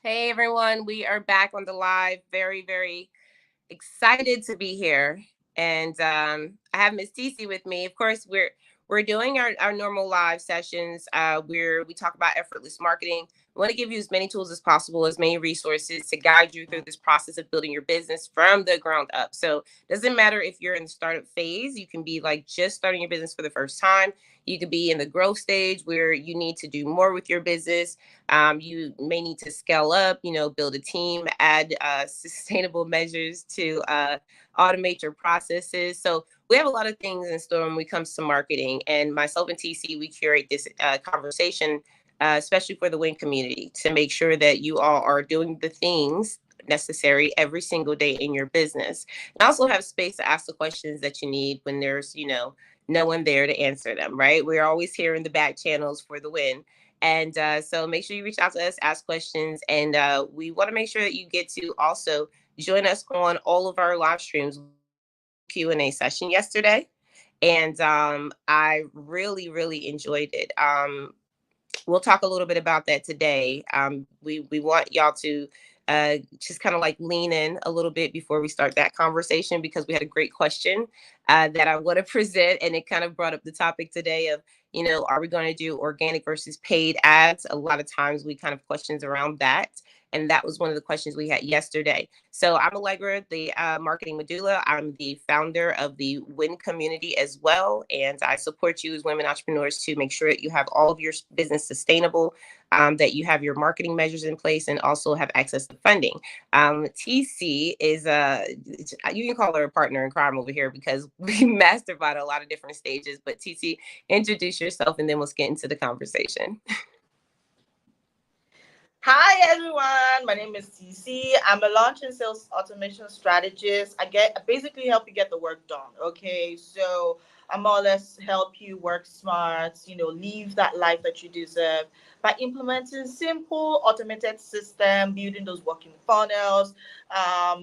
Hey everyone, we are back on the live. Very, very excited to be here. And I have Miss TeeCee with me. Of course, we're doing our normal live sessions where we talk about effortless marketing. We want to give you as many tools as possible, as many resources to guide you through this process of building your business from the ground up. So it doesn't matter if you're in the startup phase, you can be like just starting your business for the first time. You could be in the growth stage where you need to do more with your business. You may need to scale up, build a team, add sustainable measures to automate your processes. So we have a lot of things in store when it comes to marketing. And myself and TeeCee, we curate this conversation, especially for the WIN community, to make sure that you all are doing the things necessary every single day in your business. And also have space to ask the questions that you need when there's, no one there to answer them, right? We're always here in the back channels for the WIN. And so make sure you reach out to us, ask questions, and we want to make sure that you get to also join us on all of our live streams. Q&A session yesterday, and I really, really enjoyed it. We'll talk a little bit about that today. We want y'all to just kind of like lean in a little bit before we start that conversation, because we had a great question that I want to present, and it kind of brought up the topic today of, are we going to do organic versus paid ads? A lot of times we kind of questions around that. And that was one of the questions we had yesterday. So I'm Allegra, the Marketing Medulla. I'm the founder of the WIN community as well. And I support you as women entrepreneurs to make sure that you have all of your business sustainable, that you have your marketing measures in place, and also have access to funding. TeeCee is, you can call her a partner in crime over here, because we mastermind a lot of different stages. But TeeCee, introduce yourself and then we'll get into the conversation. Hi everyone, my name is TeeCee. I'm a launch and sales automation strategist. I basically help you get the work done. Okay, so I more or less help you work smart, live that life that you deserve by implementing simple automated system, building those working funnels.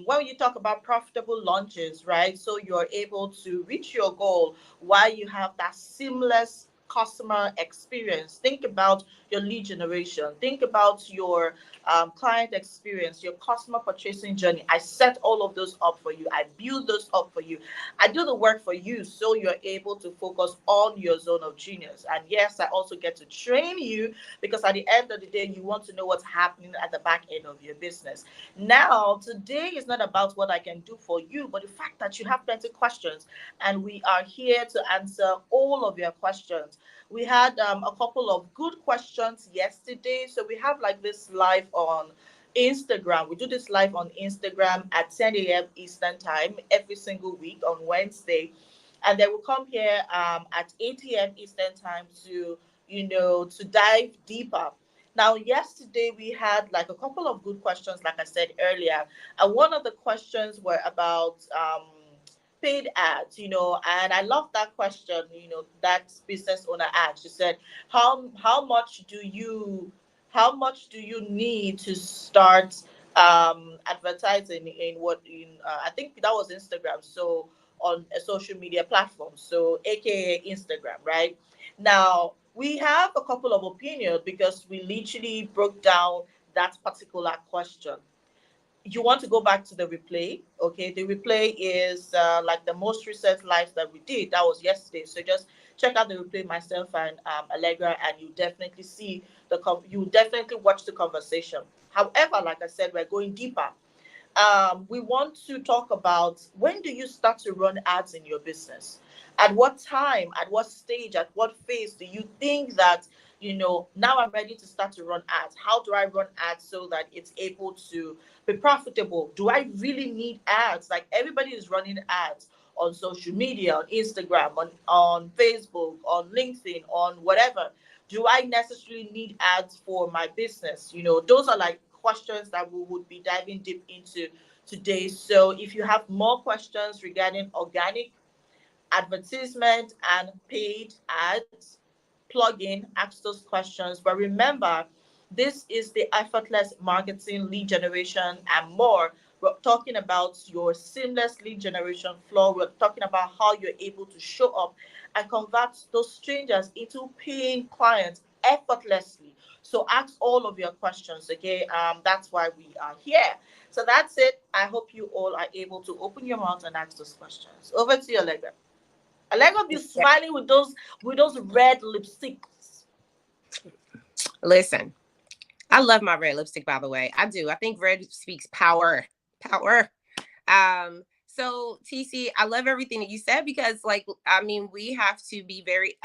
When you talk about profitable launches, right? So you're able to reach your goal while you have that seamless customer experience. Think about your lead generation. Think about your client experience, your customer purchasing journey. I set all of those up for you. I build those up for you. I do the work for you so you're able to focus on your zone of genius. And yes, I also get to train you, because at the end of the day, you want to know what's happening at the back end of your business. Now, today is not about what I can do for you, but the fact that you have plenty of questions, and we are here to answer all of your questions. We had a couple of good questions yesterday. So we have like this live on Instagram. We do this live on Instagram at 10 a.m. Eastern time every single week on Wednesday. And then we'll come here at 8 a.m. Eastern time to dive deeper. Now, yesterday we had like a couple of good questions, like I said earlier. And one of the questions were about paid ads, and I love that question, that business owner asked. She said, how much do you need to start advertising in I think that was Instagram, so on a social media platform, so aka Instagram, right? Now we have a couple of opinions because we literally broke down that particular question. You want to go back to the replay. Okay, the replay is like the most recent lives that we did. That was yesterday. So just check out the replay, myself and Allegra, and you definitely see you definitely watch the conversation. However, like I said, we're going deeper. We want to talk about, when do you start to run ads in your business? At what time, at what stage, at what phase do you think that, now I'm ready to start to run ads? How do I run ads so that it's able to be profitable? Do I really need ads? Like, everybody is running ads on social media, on Instagram, on Facebook, on LinkedIn, on whatever. Do I necessarily need ads for my business? Those are like questions that we would be diving deep into today. So if you have more questions regarding organic advertisement and paid ads, plug in, ask those questions. But remember, this is the effortless marketing, lead generation, and more. We're talking about your seamless lead generation flow. We're talking about how you're able to show up and convert those strangers into paying clients effortlessly. So ask all of your questions, okay? That's why we are here. So that's it. I hope you all are able to open your mouth and ask those questions. Over to you, Allegra. Allegra, be Yeah. smiling with those red lipsticks. Listen, I love my red lipstick, by the way. I do. I think red speaks power. Power. So TC, I love everything that you said because like I mean, we have to be very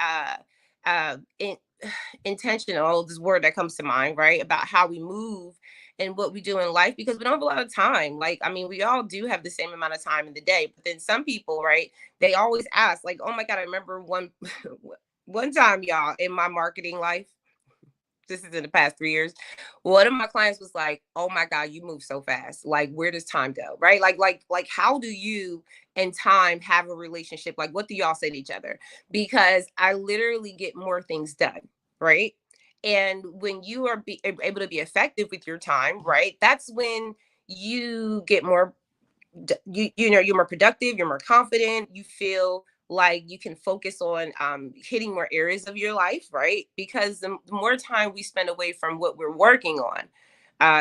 intentional, this word that comes to mind, right? About how we move and what we do in life because we don't have a lot of time. Like, I mean, we all do have the same amount of time in the day, but then some people, right? They always ask, like, oh my God, I remember one one time, y'all, in my marketing life, this is in the past 3 years. One of my clients was like, "Oh my God, you move so fast. Like, where does time go? Right? Like, how do you and time have a relationship? Like, what do y'all say to each other? Because I literally get more things done, right? And when you are able to be effective with your time, right? That's when you get more you know you're more productive, you're more confident, you feel like you can focus on hitting more areas of your life, right? Because the more time we spend away from what we're working on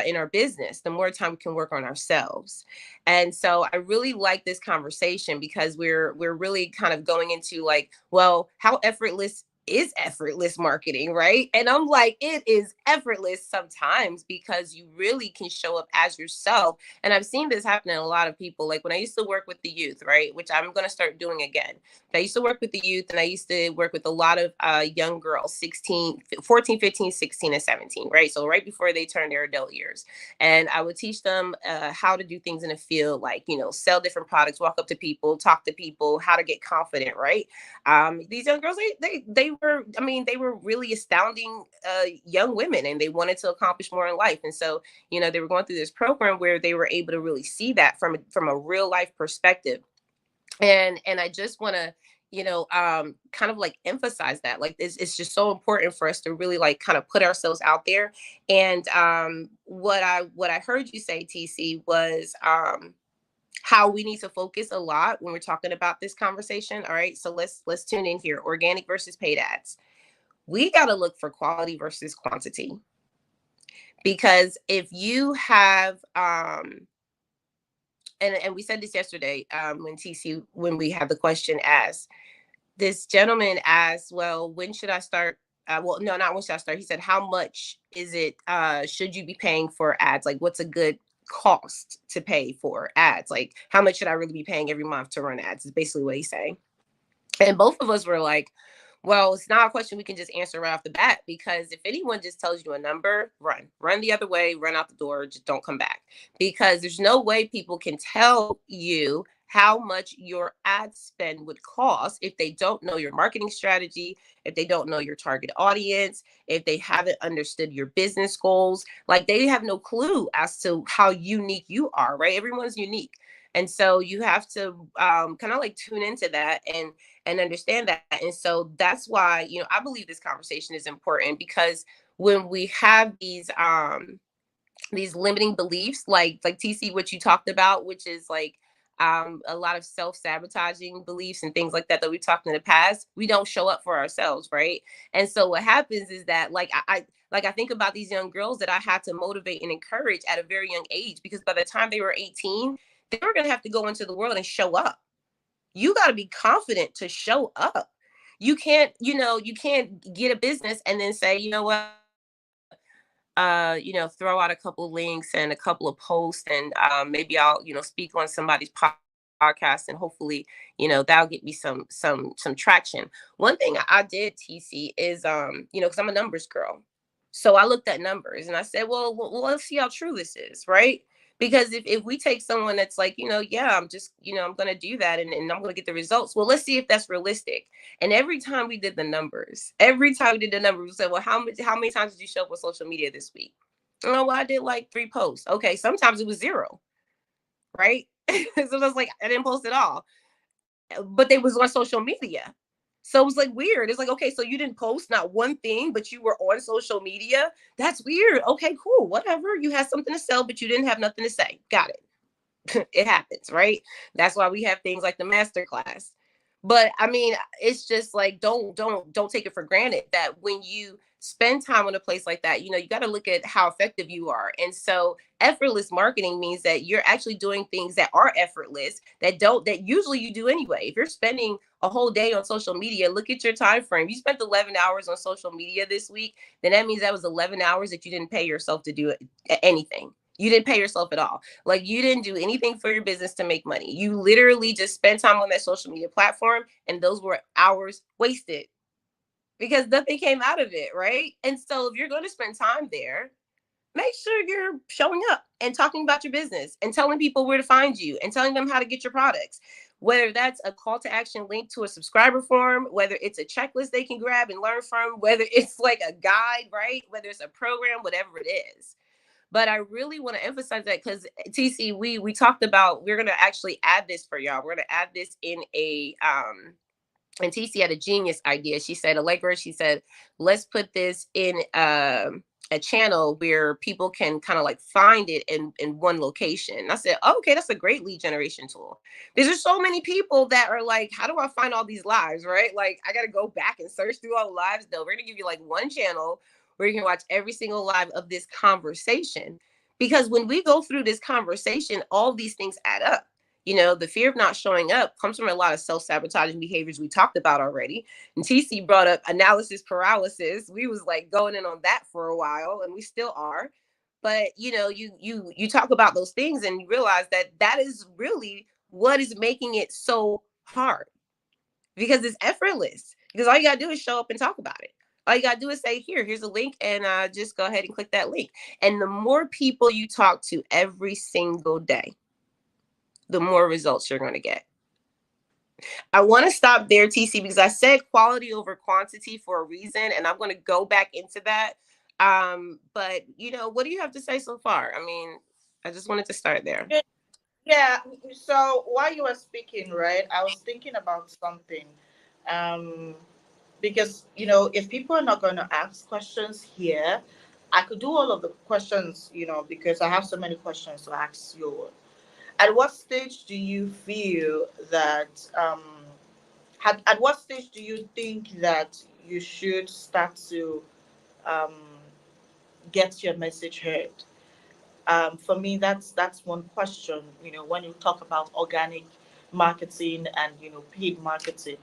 in our business, the more time we can work on ourselves. And so I really like this conversation because we're really kind of going into like, well, how effortless is effortless marketing, right? And I'm like, it is effortless sometimes because you really can show up as yourself. And I've seen this happen in a lot of people. Like when I used to work with the youth, right? Which I'm going to start doing again. I used to work with the youth and I used to work with a lot of young girls, 16, 14, 15, 16, and 17, right? So right before they turn their adult years. And I would teach them how to do things in the field, like, you know, sell different products, walk up to people, talk to people, how to get confident, right? These young girls, they were, I mean, they were really astounding young women and they wanted to accomplish more in life. And so, you know, they were going through this program where they were able to really see that from a real life perspective. And I just want to, you know, kind of like emphasize that like it's just so important for us to really like kind of put ourselves out there. And what I heard you say, TC, was how we need to focus a lot when we're talking about this conversation. All right, so let's tune in here. Organic versus paid ads. We got to look for quality versus quantity, because if you have and we said this yesterday when TC, when we had the question asked, this gentleman asked, well, when should I start? Well, no, not when should I start. He said, how much is it? Should you be paying for ads? Like, what's a good cost to pay for ads? Like, how much should I really be paying every month to run ads? Is basically what he's saying. And both of us were like, well, it's not a question we can just answer right off the bat, because if anyone just tells you a number, run the other way, run out the door, just don't come back. Because there's no way people can tell you how much your ad spend would cost if they don't know your marketing strategy, if they don't know your target audience, if they haven't understood your business goals. Like, they have no clue as to how unique you are, right? Everyone's unique. And so you have to kind of like tune into that and understand that. And so that's why, you know, I believe this conversation is important, because when we have these limiting beliefs, like TC, what you talked about, which is like a lot of self-sabotaging beliefs and things like that that we talked in the past, we don't show up for ourselves, right? And so what happens is that I think about these young girls that I had to motivate and encourage at a very young age, because by the time they were 18, they were going to have to go into the world and show up. You got to be confident to show up. You can't, you can't get a business and then say, you know what, throw out a couple links and a couple of posts, and maybe I'll, speak on somebody's podcast, and hopefully, that'll get me some traction. One thing I did, TC, is because I'm a numbers girl. So I looked at numbers and I said, well, let's see how true this is, right? Because if we take someone that's like, yeah, I'm just, I'm going to do that, and I'm going to get the results. Well, let's see if that's realistic. And every time we did the numbers, we said, well, how many times did you show up on social media this week? Oh, well, I did like 3 posts. Okay. Sometimes it was 0, right? So it was like, I didn't post at all, but they was on social media. So it was like weird. It's like, okay, so you didn't post not one thing, but you were on social media. That's weird. Okay, cool. Whatever. You had something to sell, but you didn't have nothing to say. Got it. It happens, right? That's why we have things like the masterclass. But I mean, it's just like don't take it for granted that when you spend time on a place like that, you got to look at how effective you are. And so effortless marketing means that you're actually doing things that are effortless, that usually you do anyway. If you're spending a whole day on social media, look at your time frame. You spent 11 hours on social media this week, then that means that was 11 hours that you didn't pay yourself to do anything. You didn't pay yourself at all. Like, you didn't do anything for your business to make money. You literally just spent time on that social media platform, and those were hours wasted because nothing came out of it, right? And so if you're going to spend time there, make sure you're showing up and talking about your business and telling people where to find you and telling them how to get your products. Whether that's a call to action link to a subscriber form, whether it's a checklist they can grab and learn from, whether it's like a guide, right? Whether it's a program, whatever it is. But I really want to emphasize that because TC, we talked about, we're gonna actually add this for y'all. We're gonna add this in a and TC had a genius idea. She said, Allegra, she said, let's put this in a channel where people can kind of like find it in one location. And I said, oh, okay, that's a great lead generation tool. There's just so many people that are like, how do I find all these lives, right? Like, I got to go back and search through all the lives. No, we're going to give you like one channel where you can watch every single live of this conversation. Because when we go through this conversation, all these things add up. The fear of not showing up comes from a lot of self-sabotaging behaviors we talked about already. And TC brought up analysis paralysis. We was like going in on that for a while, and we still are. But you talk about those things and you realize that that is really what is making it so hard, because it's effortless. Because all you gotta do is show up and talk about it. All you gotta do is say, here's a link, and just go ahead and click that link. And the more people you talk to every single day, the more results you're going to get. I want to stop there, TC, because I said quality over quantity for a reason, and I'm going to go back into that. But what do you have to say so far? I mean, I just wanted to start there. Yeah, so while you were speaking, right, I was thinking about something. Um, because, if people are not going to ask questions here, I could do all of the questions, because I have so many questions to ask you. At what stage do you feel that, at what stage do you think that you should start to um, get your message heard? For me, that's one question. When you talk about organic marketing and paid marketing.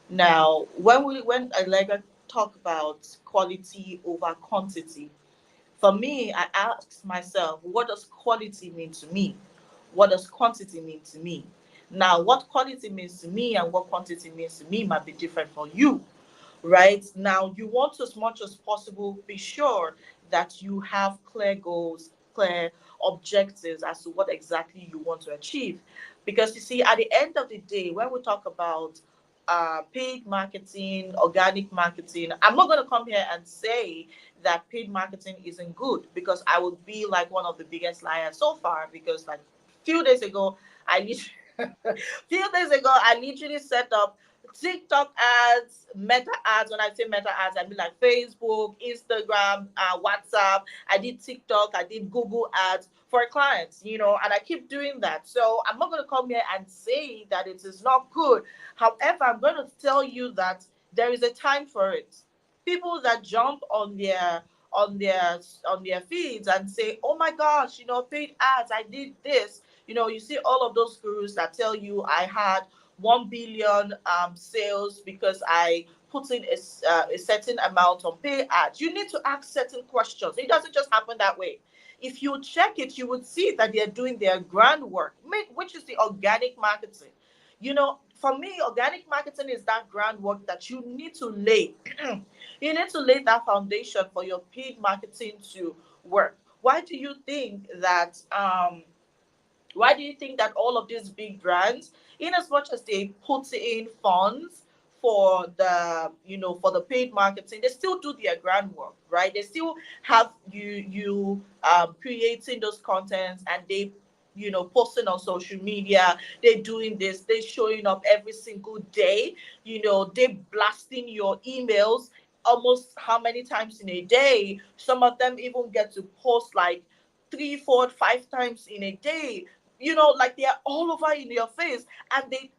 Now, when Allegra talk about quality over quantity, for me, I ask myself, what does quality mean to me? What does quantity mean to me? Now, what quality means to me and what quantity means to me might be different for you, right? Now, you want to, as much as possible, be sure that you have clear goals, clear objectives as to what exactly you want to achieve. Because you see, at the end of the day, when we talk about paid marketing, organic marketing, I'm not going to come here and say that paid marketing isn't good, because I would be like one of the biggest liars so far. Because like few days ago, I literally, few days ago, I literally set up TikTok ads, meta ads. When I say meta ads, I mean like Facebook, Instagram, WhatsApp. I did TikTok, I did Google ads for clients, and I keep doing that. So I'm not going to come here and say that it is not good. However, I'm going to tell you that there is a time for it. People that jump on their on their feeds and say, "Oh my gosh, paid ads, I did this." You see all of those gurus that tell you, "I had 1 billion sales because I put in a certain amount on pay ads." You need to ask certain questions. It doesn't just happen that way. If you check it, you would see that they're doing their groundwork, which is the organic marketing. For me, organic marketing is that groundwork that you need to lay. You need to lay that foundation for your paid marketing to work. Why do you think that all of these big brands, in as much as they put in funds for the paid marketing, they still do their groundwork, right? They still have you creating those contents, and they posting on social media. They're doing this, they're showing up every single day. They blasting your emails almost how many times in a day. Some of them even get to post like 3, 4, 5 times in a day. Like they're all over in your face, and they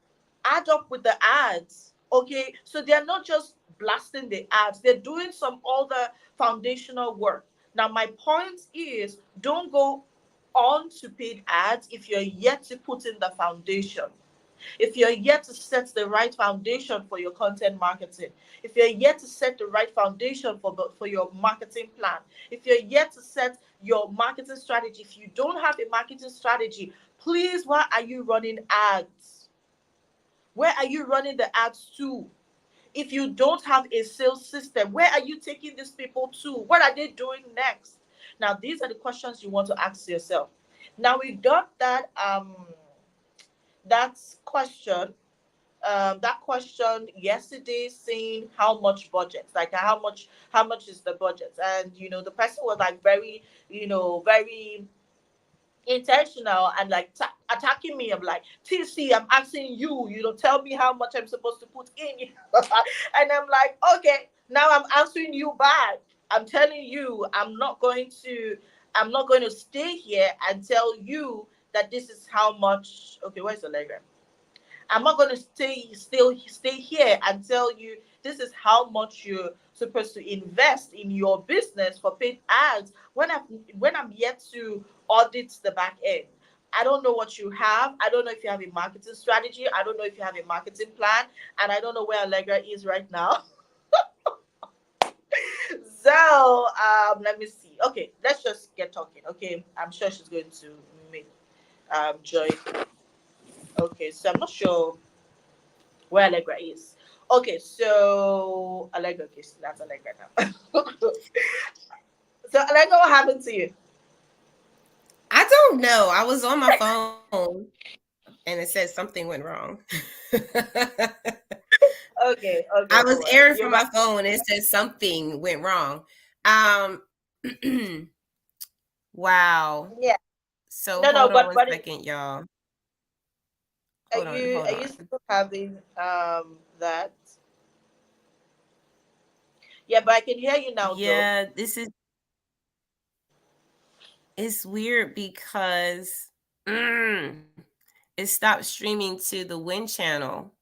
add up with the ads. Okay, so they're not just blasting the ads, they're doing some other foundational work. Now, my point is, don't go on to paid ads if you're yet to put in the foundation, if you're yet to set the right foundation for your content marketing, if you're yet to set the right foundation for your marketing plan, if you're yet to set your marketing strategy, if you don't have a marketing strategy, please, why are you running ads? Where are you running the ads to? If you don't have a sales system, where are you taking these people to? What are they doing next? Now, these are the questions you want to ask yourself. Now we got that question, that question yesterday, saying how much budget, like how much is the budget, and the person was like very, very intentional and like attacking me. I'm like, TC, I'm asking you, tell me how much I'm supposed to put in. And I'm like, okay, now I'm answering you back. I'm telling you, I'm not going to stay here and tell you that this is how much. Okay, where's the Allegra? I'm not going to stay here and tell you this is how much you're supposed to invest in your business for paid ads when I'm yet to audit the back end. I don't know what you have. I don't know if you have a marketing strategy. I don't know if you have a marketing plan, and I don't know where Allegra is right now. So let me see. Okay, let's just get talking. Okay, I'm sure she's going to make join. Okay, so I'm not sure where Allegra is. Okay, so Allegra, okay, so that's Allegra now. So Allegra, what happened to you? I don't know. I was on my phone and it said something went wrong. Okay, I okay, was no worries. airing You're from my back. phone and it said something went wrong. Um wow. Yeah. So No, no, hold on but one but second, y'all. are Hold on, you hold are you on. still having that? Yeah, but I can hear you now though. Yeah, this is it's weird because it stopped streaming to the Win channel.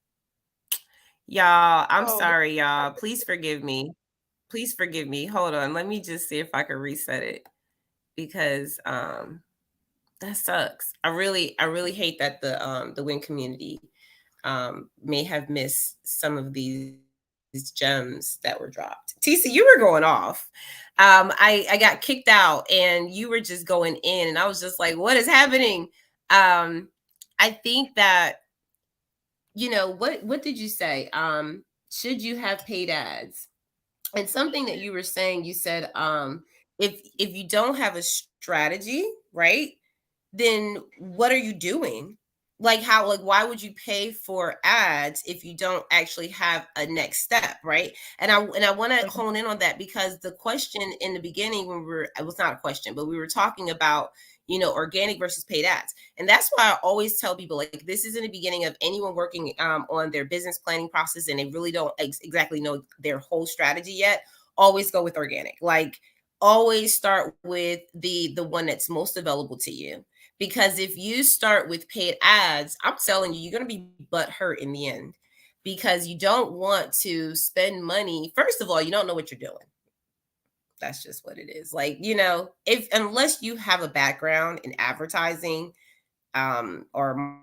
Y'all, I'm Oh, sorry, y'all. Please forgive me. Please forgive me. Hold on. Let me just see if I can reset it because that sucks. I really hate that the Win community may have missed some of these gems that were dropped. TC, you were going off. I got kicked out and you were just going in, and I was just like, what is happening? Um, I think that what did you say? Should you have paid ads? And something that you were saying, you said, if you don't have a strategy, right, then what are you doing? Like how, like why would you pay for ads if you don't actually have a next step, right? And I want to hone in on that because the question in the beginning when we were, it was not a question, but we were talking about, organic versus paid ads. And that's why I always tell people, like, this is in the beginning of anyone working on their business planning process and they really don't exactly know their whole strategy yet. Always go with organic. Like always start with the one that's most available to you, because if you start with paid ads, I'm telling you, you're going to be butthurt in the end because you don't want to spend money. First of all, you don't know what you're doing. That's just what it is. Like, if unless you have a background in advertising or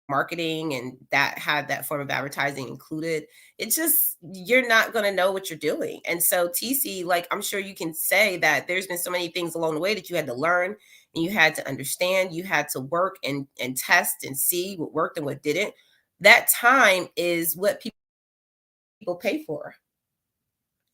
marketing and that had that form of advertising included, it just, you're not going to know what you're doing. And so TC, like, I'm sure you can say that there's been so many things along the way that you had to learn and you had to understand, you had to work and test and see what worked and what didn't. That time is what people pay for.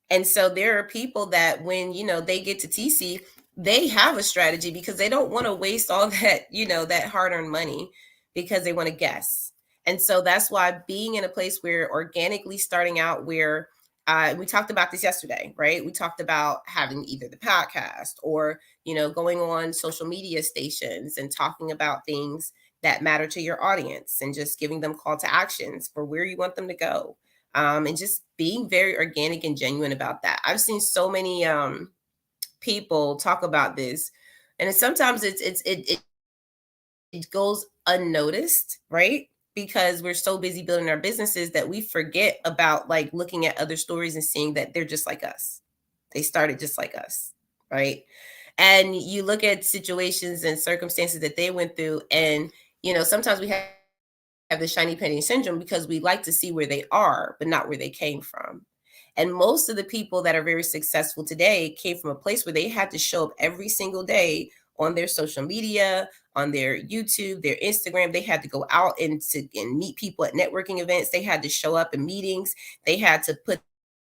And so there are people that when, they get to TC, they have a strategy because they don't want to waste all that, that hard-earned money because they want to guess. And so that's why being in a place where organically starting out where we talked about this yesterday, right? We talked about having either the podcast or, going on social media stations and talking about things that matter to your audience and just giving them call to actions for where you want them to go, and just being very organic and genuine about that. I've seen so many people talk about this, and sometimes it goes unnoticed, right? because we're so busy building our businesses that we forget about like looking at other stories and seeing that they're just like us. They started just like us, right? And you look at situations and circumstances that they went through, and sometimes we have the shiny penny syndrome because we like to see where they are, but not where they came from. And most of the people that are very successful today came from a place where they had to show up every single day on their social media, on their YouTube, their Instagram. They had to go out and meet people at networking events. They had to show up in meetings. They had to put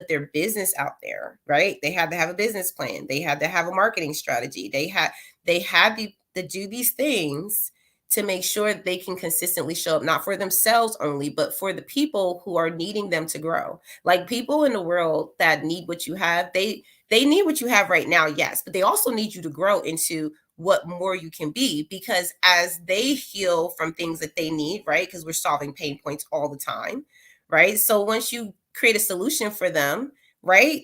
their business out there, right? They had to have a business plan. They had to have a marketing strategy. They had to do these things to make sure they can consistently show up, not for themselves only, but for the people who are needing them to grow. Like, people in the world that need what you have, they need what you have right now, yes, but they also need you to grow into what more you can be, because as they heal from things that they need, right? Because we're solving pain points all the time, right? So once you create a solution for them, right?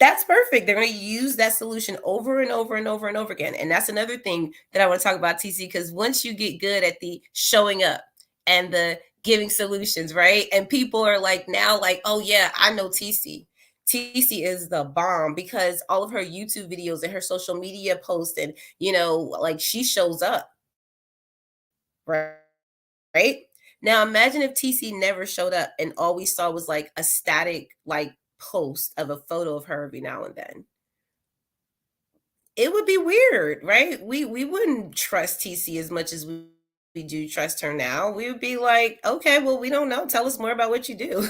That's perfect. They're going to use that solution over and over and over and over again. And that's another thing that I want to talk about, TeeCee, because once you get good at the showing up and the giving solutions, right? And people are like, now, like, oh yeah, I know TeeCee. TeeCee is the bomb, because all of her YouTube videos and her social media posts, and like, she shows up, right? Now imagine if TeeCee never showed up and all we saw was like a static like post of a photo of her every now and then. It would be weird, right? We wouldn't trust TeeCee as much as we do trust her now. We would be like, okay, well, we don't know. Tell us more about what you do.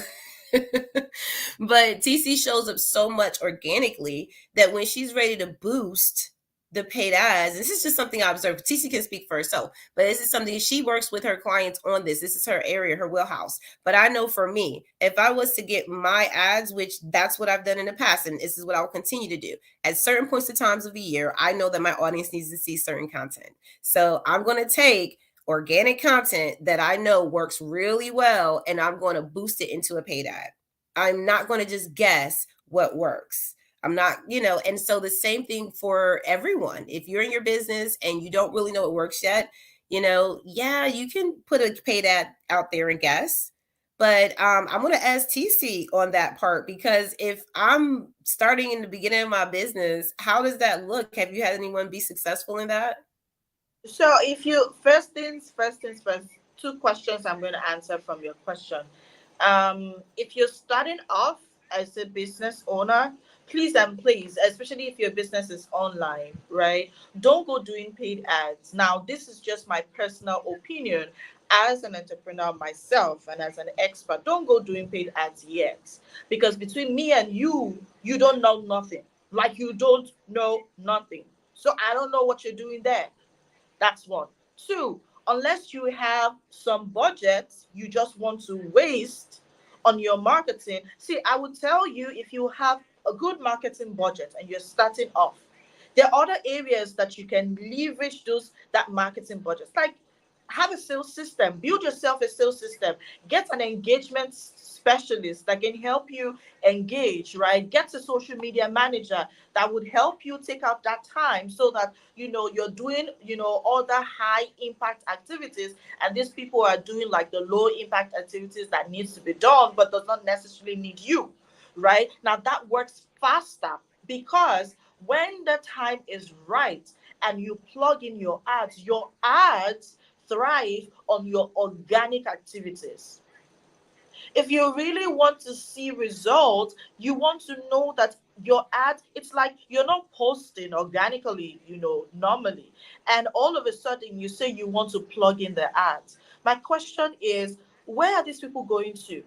But TeeCee shows up so much organically that when she's ready to boost the paid ads, this is just something I observed. TeeCee can speak for herself, but this is something she works with her clients on. This is her area, her wheelhouse. But I know for me, if I was to get my ads, which that's what I've done in the past, and this is what I'll continue to do, at certain points of times of the year, I know that my audience needs to see certain content. So I'm going to take organic content that I know works really well, and I'm going to boost it into a paid ad. I'm not going to just guess what works. I'm not, and so the same thing for everyone. If you're in your business and you don't really know what works yet, yeah, you can put a paid ad out there and guess. But I'm going to ask TeeCee on that part, because if I'm starting in the beginning of my business, how does that look? Have you had anyone be successful in that? So if you first, two questions I'm going to answer from your question. If you're starting off as a business owner, please and please, especially if your business is online, right? Don't go doing paid ads. Now, this is just my personal opinion as an entrepreneur myself and as an expert. Don't go doing paid ads yet, because between me and you don't know nothing. Like, you don't know nothing. So I don't know what you're doing there. That's one. Two, unless you have some budget you just want to waste on your marketing. See, I would tell you, if you have a good marketing budget and you're starting off, there are other areas that you can leverage those that marketing budget. Like, have a sales system, build yourself a sales system, get an engagement specialist that can help you engage, right? Get a social media manager that would help you take out that time so that you're doing all the high impact activities, and these people are doing like the low impact activities that needs to be done but does not necessarily need you, right? Now that works faster, because when the time is right and you plug in your ads thrive on your organic activities. If you really want to see results, you want to know that your ad, it's like you're not posting organically, normally. And all of a sudden you say you want to plug in the ads. My question is, where are these people going to?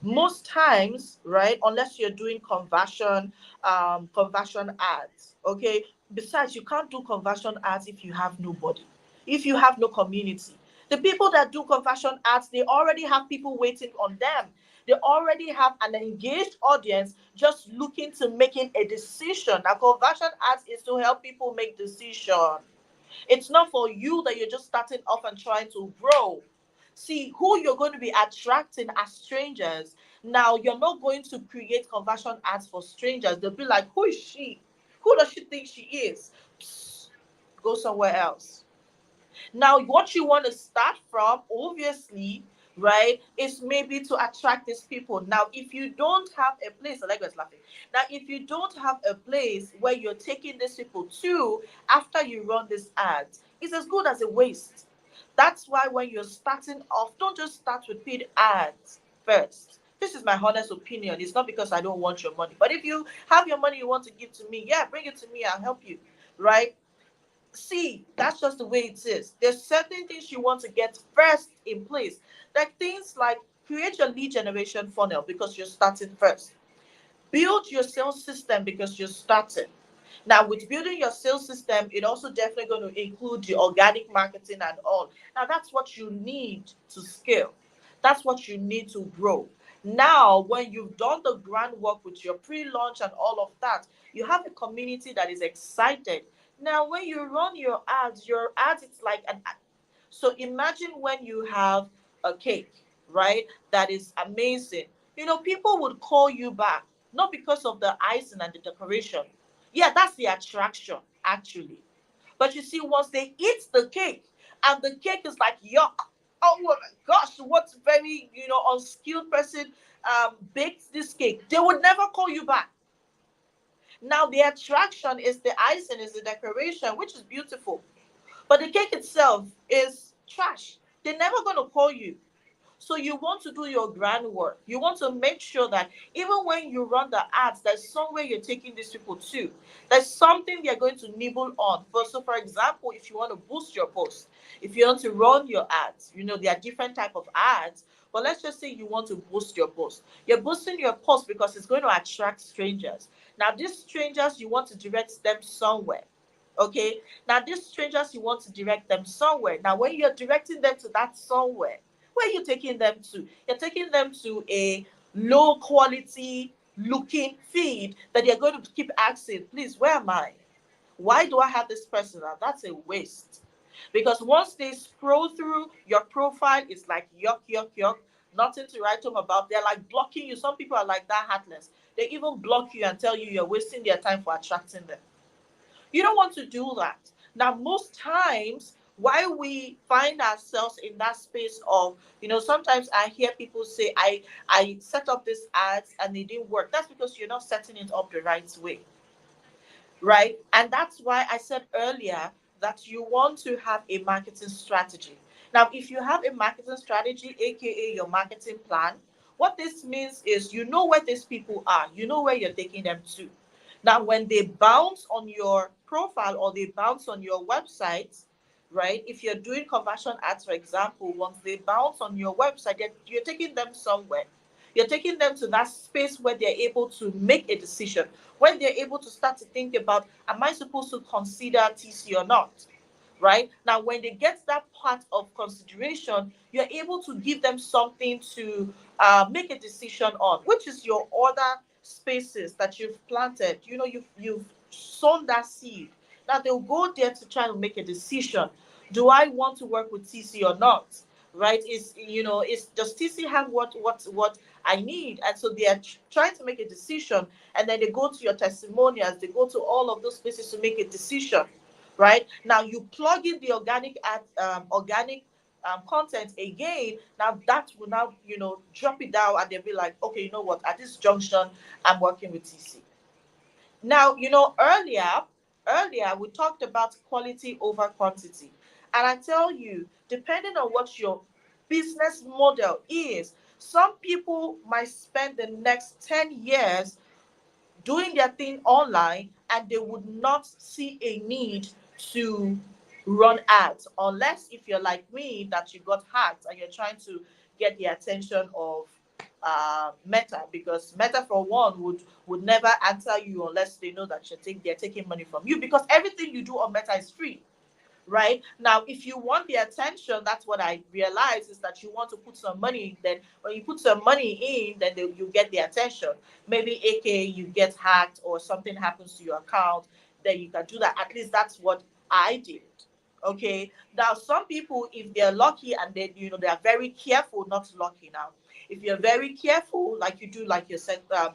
Most times, right, unless you're doing conversion ads, okay? Besides, you can't do conversion ads if you have nobody, if you have no community. The people that do conversion ads, they already have people waiting on them. They already have an engaged audience just looking to making a decision. Now, conversion ads is to help people make decision. It's not for you that you're just starting off and trying to grow. See who you're going to be attracting as strangers. Now, you're not going to create conversion ads for strangers. They'll be like, who is she? Who does she think she is? Psst, go somewhere else. Now, what you want to start from, obviously, right? It's maybe to attract these people. Now, if you don't have a place, Allegra is laughing. Now, if you don't have a place where you're taking these people to after you run this ads, it's as good as a waste. That's why when you're starting off, don't just start with paid ads first. This is my honest opinion. It's not because I don't want your money. But if you have your money you want to give to me, yeah, bring it to me. I'll help you, right? See, that's just the way it is. There's certain things you want to get first in place. Like things like create your lead generation funnel because you're starting first. Build your sales system because you're starting. Now, with building your sales system, it also definitely going to include the organic marketing and all. Now, that's what you need to scale. That's what you need to grow. Now, when you've done the groundwork with your pre-launch and all of that, you have a community that is excited. Now, when you run your ads, it's like an so imagine when you have a cake, right? That is amazing. People would call you back, not because of the icing and the decoration. Yeah, that's the attraction, actually. But you see, once they eat the cake and the cake is like yuck, oh my gosh, what very unskilled person baked this cake, they would never call you back. Now the attraction is the icing, is the decoration, which is beautiful. But the cake itself is trash. They're never going to call you. So you want to do your groundwork. You want to make sure that even when you run the ads, there's somewhere you're taking these people to. There's something they're going to nibble on. For example, if you want to boost your post, if you want to run your ads, there are different type of ads. But let's just say you want to boost your post. You're boosting your post because it's going to attract strangers. Now, these strangers, you want to direct them somewhere. Okay. Now, these strangers, you want to direct them somewhere. Now, when you're directing them to that somewhere, where are you taking them to? You're taking them to a low quality looking feed that you're going to keep asking, please, where am I? Why do I have this person? Now, that's a waste. Because once they scroll through your profile, it's like yuck, yuck, yuck. Nothing to write home about. They're like blocking you. Some people are like that heartless. They even block you and tell you you're wasting their time for attracting them. You don't want to do that. Now, most times, why we find ourselves in that space of, sometimes I hear people say, I set up this ads and they didn't work. That's because you're not setting it up the right way, right? And that's why I said earlier that you want to have a marketing strategy. Now, if you have a marketing strategy, aka your marketing plan, what this means is you know where these people are, you know where you're taking them to. Now, when they bounce on your profile or they bounce on your website, right? If you're doing conversion ads, for example, once they bounce on your website, you're taking them somewhere. You're taking them to that space where they're able to make a decision, when they're able to start to think about, am I supposed to consider TC or not? Right now, when they get that part of consideration, you're able to give them something to make a decision on, which is your other spaces that you've planted. You've sown that seed. Now they'll go there to try to make a decision. Do I want to work with TC or not? Right? Is does TC have what I need? And so they are trying to make a decision, and then they go to your testimonials, they go to all of those places to make a decision. Right now, you plug in the organic content again. Now that will now drop it down, and they'll be like, okay, you know what? At this junction, I'm working with TC. Now, earlier we talked about quality over quantity. And I tell you, depending on what your business model is, some people might spend the next 10 years doing their thing online and they would not see a need to run ads, unless if you're like me, that you got hacked and you're trying to get the attention of Meta, because Meta for one would never answer you unless they know that they're taking money from you, because everything you do on Meta is free. Right now, if you want the attention, that's what I realize, is that you want to put some money. Then when you put some money in, then you get the attention. Maybe aka you get hacked or something happens to your account, then you can do that. At least that's what I did. Okay, now some people, if they're lucky and they are very careful, not lucky now, if you're very careful, like you do, like your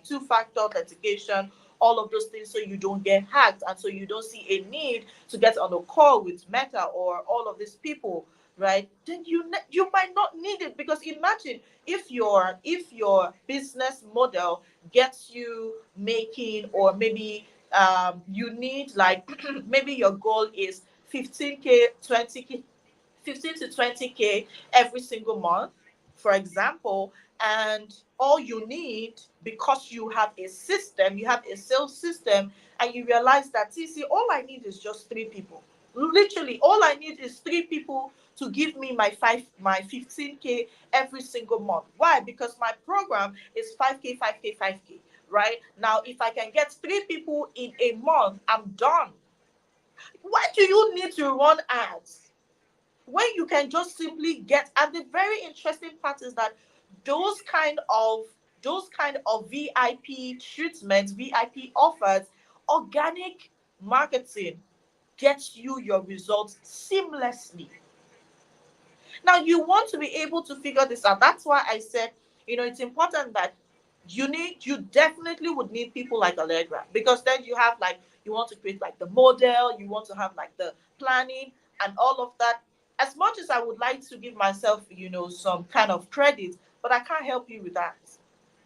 two-factor authentication, all of those things, so you don't get hacked, and so you don't see a need to get on a call with Meta or all of these people right? Then you might not need it, because imagine if your business model gets you making, or maybe you need like maybe your goal is 15K, 20K, 15 to 20K every single month, for example, and all you need, because you have a sales system, and you realize that, see, all I need is just three people. Literally, all I need is three people to give me my 15K every single month. Why? Because my program is 5K, 5K, 5K. Right now, if I can get three people in a month, I'm done. Why do you need to run ads when you can just simply get? And the very interesting part is that those kind of VIP treatments, VIP offers, organic marketing gets you your results seamlessly. Now you want to be able to figure this out. That's why I said, it's important that you definitely would need people like Allegra, because then you want to create like the model, you want to have like the planning and all of that. As much as I would like to give myself, some kind of credit, but I can't help you with that.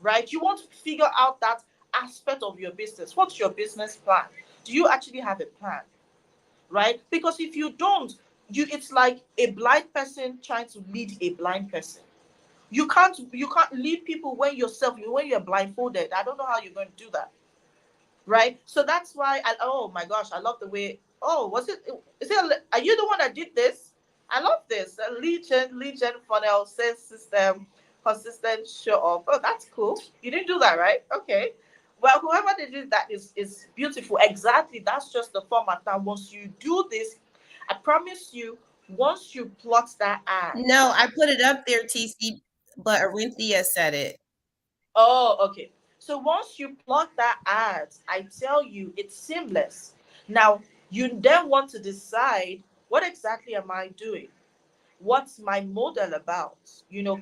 Right? You want to figure out that aspect of your business. What's your business plan? Do you actually have a plan? Right? Because if you don't, it's like a blind person trying to lead a blind person. You can't lead people when you're blindfolded. I don't know how you're going to do that. Right? So that's why oh my gosh, I love the way. Oh, was it is it are you the one that did this? I love this. A legion funnel sales system, consistent show off. Oh, that's cool. You didn't do that, right? Okay. Well, whoever did that is beautiful. Exactly. That's just the format. Now, once you do this, I promise you, once you plot that ad. No, I put it up there, TC, but Arinthia said it. Oh, okay. So once you plug that ad, I tell you it's seamless. Now, you then want to decide, what exactly am I doing? What's my model about?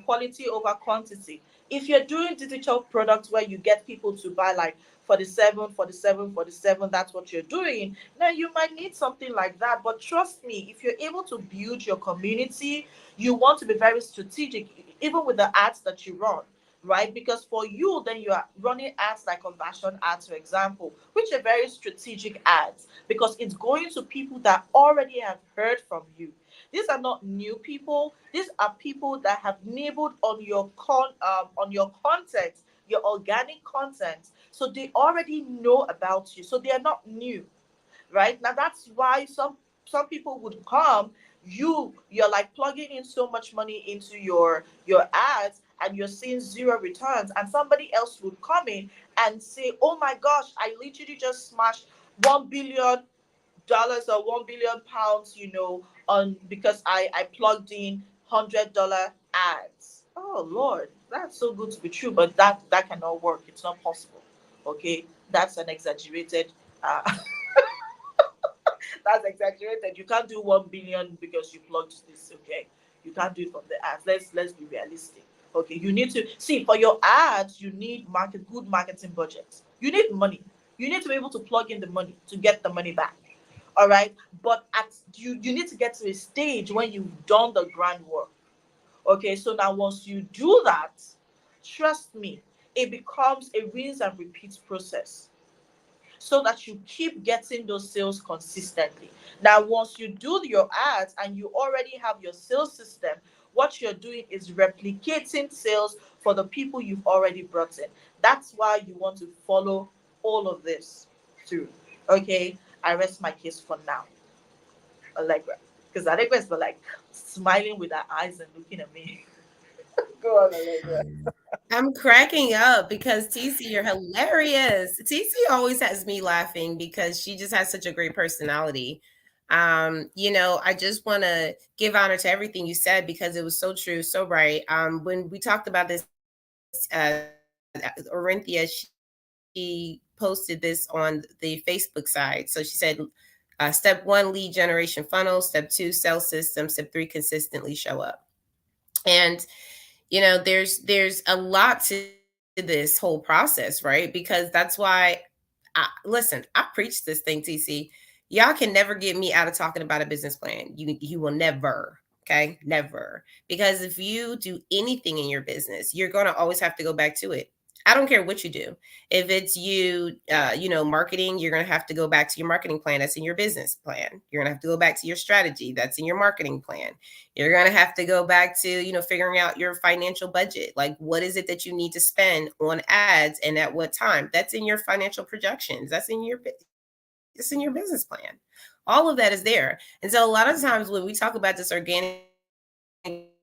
Quality over quantity. If you're doing digital products where you get people to buy like 47, 47, 47, that's what you're doing, now you might need something like that. But trust me, if you're able to build your community, you want to be very strategic, even with the ads that you run. Right? Because for you, then you are running ads like conversion ads, for example, which are very strategic ads, because it's going to people that already have heard from you. These are not new people. These are people that have nibbled on on your content, your organic content. So they already know about you. So they are not new, right? Now that's why some people would come. You're like plugging in so much money into your ads, and you're seeing zero returns, and somebody else would come in and say, oh my gosh, I literally just smashed $1 billion or £1 billion, on because I plugged in $100 ads. Oh Lord, that's so good to be true, but that cannot work. It's not possible. Okay, that's an exaggerated. That's exaggerated. You can't do 1 billion because you plugged this. Okay, you can't do it from the ads. Let's be realistic. Okay, you need to see, for your ads. You need good marketing budgets. You need money. You need to be able to plug in the money to get the money back. All right, but at you need to get to a stage when you've done the groundwork. Okay, so now once you do that, trust me, it becomes a rinse and repeat process, so that you keep getting those sales consistently. Now, once you do your ads and you already have your sales system, what you're doing is replicating sales for the people you've already brought in. That's why you want to follow all of this through. Okay, I rest my case for now, Allegra. Because Allegra is like smiling with her eyes and looking at me. Go on, Allegra. I'm cracking up because TC, you're hilarious. TC always has me laughing because she just has such a great personality. I just want to give honor to everything you said because it was so true, so right. When we talked about this, Orinthia, she posted this on the Facebook side. So she said, step one, lead generation funnel. Step two, sales system. Step three, consistently show up. And there's a lot to this whole process, right? Because that's why listen, I preach this thing, TC. Y'all can never get me out of talking about a business plan. You will never. Okay, never. Because if you do anything in your business, you're going to always have to go back to it. I don't care what you do. If it's marketing, you're going to have to go back to your marketing plan. That's in your business plan. You're going to have to go back to your strategy. That's in your marketing plan. You're going to have to go back to, figuring out your financial budget. Like, what is it that you need to spend on ads and at what time? That's in your financial projections. It's in your business plan. All of that is there. And so a lot of times when we talk about this organic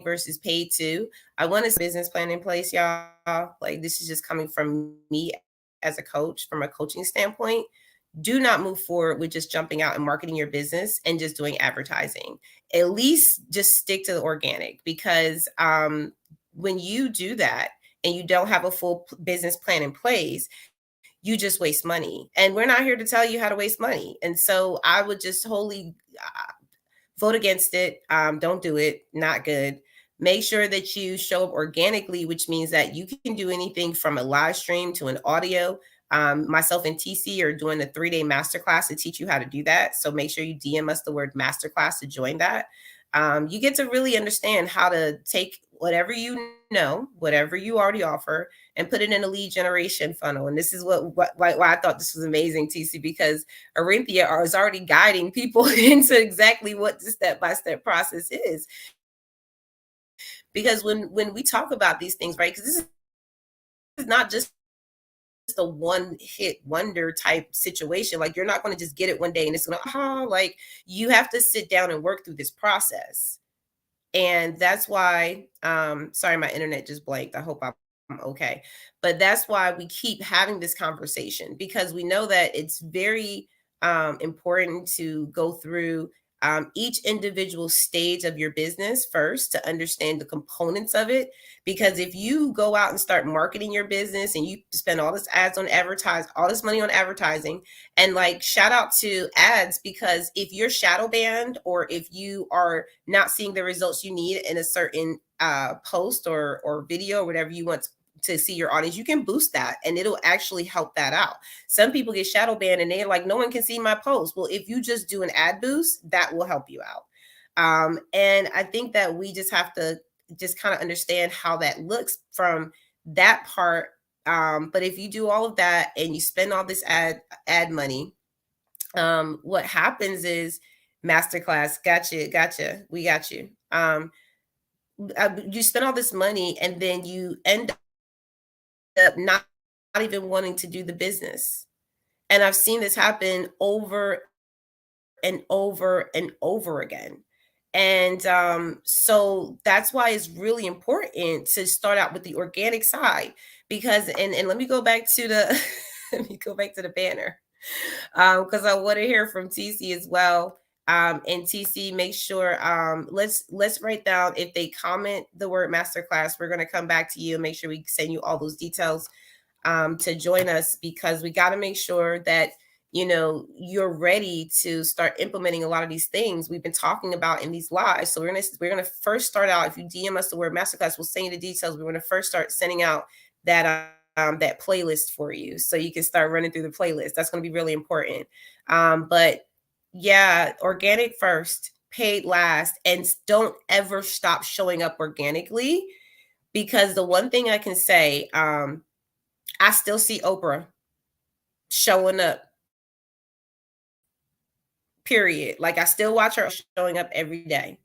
versus paid too, I want to see business plan in place, y'all. Like, this is just coming from me as a coach, from a coaching standpoint. Do not move forward with just jumping out and marketing your business and just doing advertising. At least just stick to the organic, because when you do that and you don't have a full business plan in place, you just waste money. And we're not here to tell you how to waste money. And so I would just wholly vote against it. Don't do it. Not good. Make sure that you show up organically, which means that you can do anything from a live stream to an audio. Myself and TeeCee are doing a 3-day masterclass to teach you how to do that. So make sure you DM us the word masterclass to join that. You get to really understand how to take whatever you know, whatever you already offer, and put it in a lead generation funnel. And this is why I thought this was amazing, TeeCee, because Arinthia is already guiding people into exactly what the step-by-step process is. Because when we talk about these things, right, because this is not just a one-hit wonder type situation. Like, you're not going to just get it one day and it's going to, you have to sit down and work through this process. And that's why, sorry, my internet just blanked. I hope I'm okay. But that's why we keep having this conversation, because we know that it's very important to go through each individual stage of your business first to understand the components of it. Because if you go out and start marketing your business and you spend all this money on advertising, and like, shout out to ads, because if you're shadow banned or if you are not seeing the results you need in a certain post or video or whatever you want to see your audience, you can boost that and it'll actually help that out. Some people get shadow banned and they're like, no one can see my post. Well, if you just do an ad boost, that will help you out. And I think that we just have to just kind of understand how that looks from that part. But if you do all of that and you spend all this ad money, what happens is, masterclass, gotcha, we got you. You spend all this money and then you end up not even wanting to do the business. And I've seen this happen over and over and over again. And so that's why it's really important to start out with the organic side. Because and let me go back to the let me go back to the banner, because I want to hear from TeeCee as well. And TeeCee, make sure, let's write down, if they comment the word masterclass, we're going to come back to you and make sure we send you all those details to join us, because we got to make sure that you're ready to start implementing a lot of these things we've been talking about in these lives. So we're gonna first start out. If you DM us the word masterclass, we'll send you the details. We're gonna first start sending out that playlist for you, so you can start running through the playlist. That's gonna be really important. But yeah, organic first, paid last, and don't ever stop showing up organically, because the one thing I can say, I still see Oprah showing up, period. Like, I still watch her showing up every day.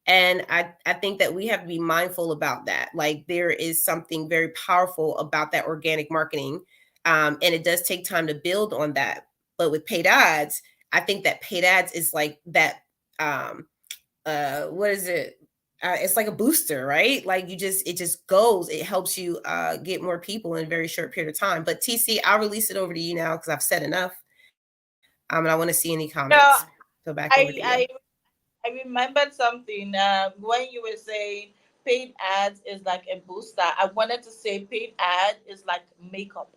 And I think that we have to be mindful about that. Like, there is something very powerful about that organic marketing. And it does take time to build on that. But with paid ads, I think that paid ads is like that, what is it? It's like a booster, right? Like, it just goes, it helps you get more people in a very short period of time. But TeeCee, I'll release it over to you now because I've said enough. And I want to see any comments. No, So back over to I you. I I remembered something when you were saying paid ads is like a booster. I wanted to say paid ad is like makeup.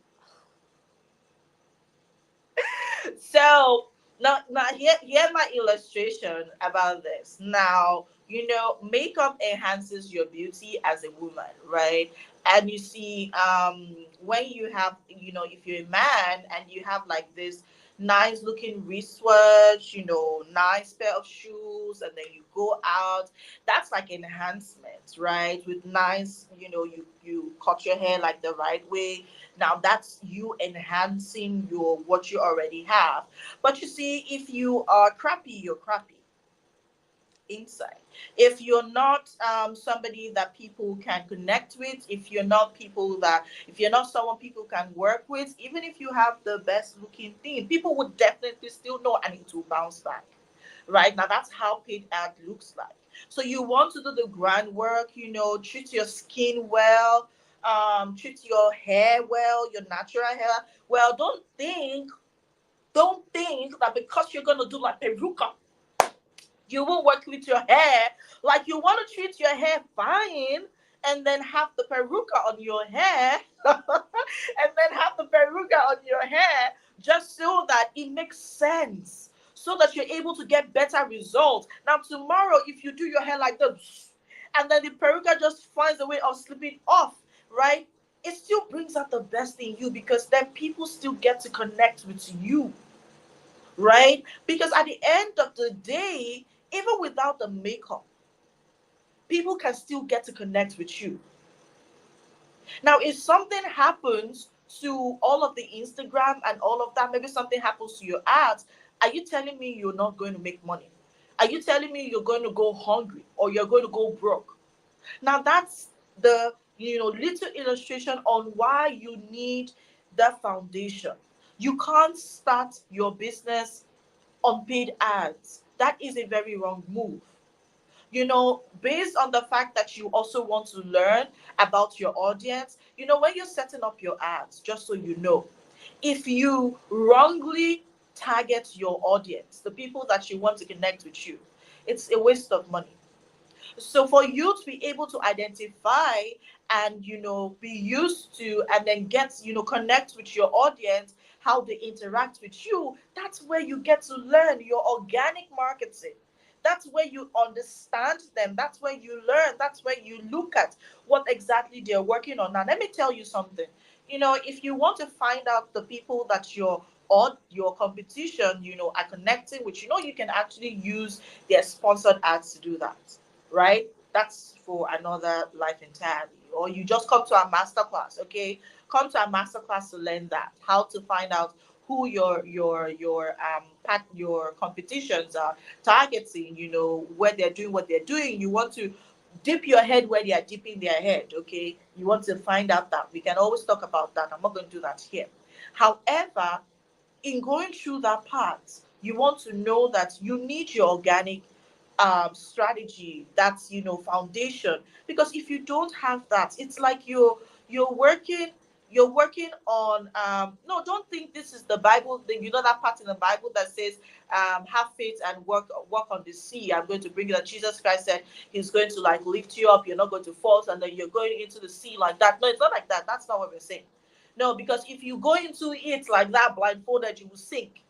So now here my illustration about this. Now, makeup enhances your beauty as a woman, right? And you see, when you have, if you're a man and you have like this nice looking wristwatch, nice pair of shoes, and then you go out. That's like enhancement, right? With nice, you cut your hair like the right way. Now that's you enhancing your what you already have. But you see, if you are crappy, you're crappy inside. If you're not somebody that people can connect with, if you're not someone people can work with, even if you have the best looking thing, people would definitely still know and it will bounce back. Right now, that's how paid ad looks like. So you want to do the grand work, treat your skin well, treat your hair well, your natural hair well. Don't think that because you're gonna do like peruca, you will work with your hair. Like you want to treat your hair fine and then have the peruca on your hair and then have the peruca on your hair just so that it makes sense, so that you're able to get better results. Now tomorrow if you do your hair like this and then the peruca just finds a way of slipping off, right, it still brings out the best in you because then people still get to connect with you, right? Because at the end of the day, even without the makeup, people can still get to connect with you. Now, if something happens to all of the Instagram and all of that, maybe something happens to your ads, are you telling me you're not going to make money? Are you telling me you're going to go hungry or you're going to go broke? Now, that's the little illustration on why you need the foundation. You can't start your business on paid ads. That is a very wrong move. Based on the fact that you also want to learn about your audience, when you're setting up your ads, just so you know, if you wrongly target your audience, the people that you want to connect with you, it's a waste of money. So for you to be able to identify and be used to and then get connect with your audience, how they interact with you, that's where you get to learn your organic marketing. That's where you understand them. That's where you learn. That's where you look at what exactly they're working on. Now, let me tell you something. If you want to find out the people that your competition, are connecting with, you can actually use their sponsored ads to do that, right? That's for another life entirely. Or you just come to our masterclass, okay? Come to our masterclass to learn that, how to find out who your competitions are targeting, where they're doing what they're doing. You want to dip your head where they are dipping their head, okay? You want to find out that. We can always talk about that. I'm not going to do that here. However, in going through that part, you want to know that you need your organic strategy. That's foundation. Because if you don't have that, it's like you're working you're working on no, don't think this is the Bible thing. That part in the Bible that says have faith and work on the sea. I'm going to bring you that Jesus Christ said he's going to like lift you up, you're not going to fall, and then you're going into the sea like that. No, it's not like that. That's not what we're saying. No, because if you go into it like that blindfolded, you will sink.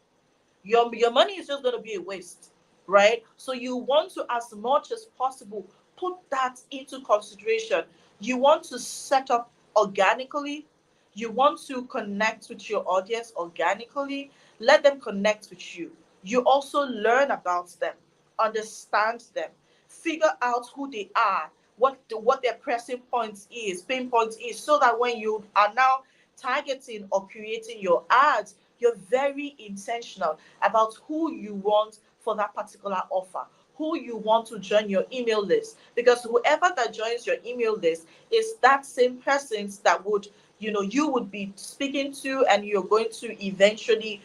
Your money is just going to be a waste, right? So you want to, as much as possible, put that into consideration. You want to set up organically. You want to connect with your audience organically. Let them connect with you. You also learn about them, understand them, figure out who they are, what their pressing points is, pain points is, so that when you are now targeting or creating your ads, you're very intentional about who you want for that particular offer, who you want to join your email list. Because whoever that joins your email list is that same person that would, you would be speaking to, and you're going to eventually,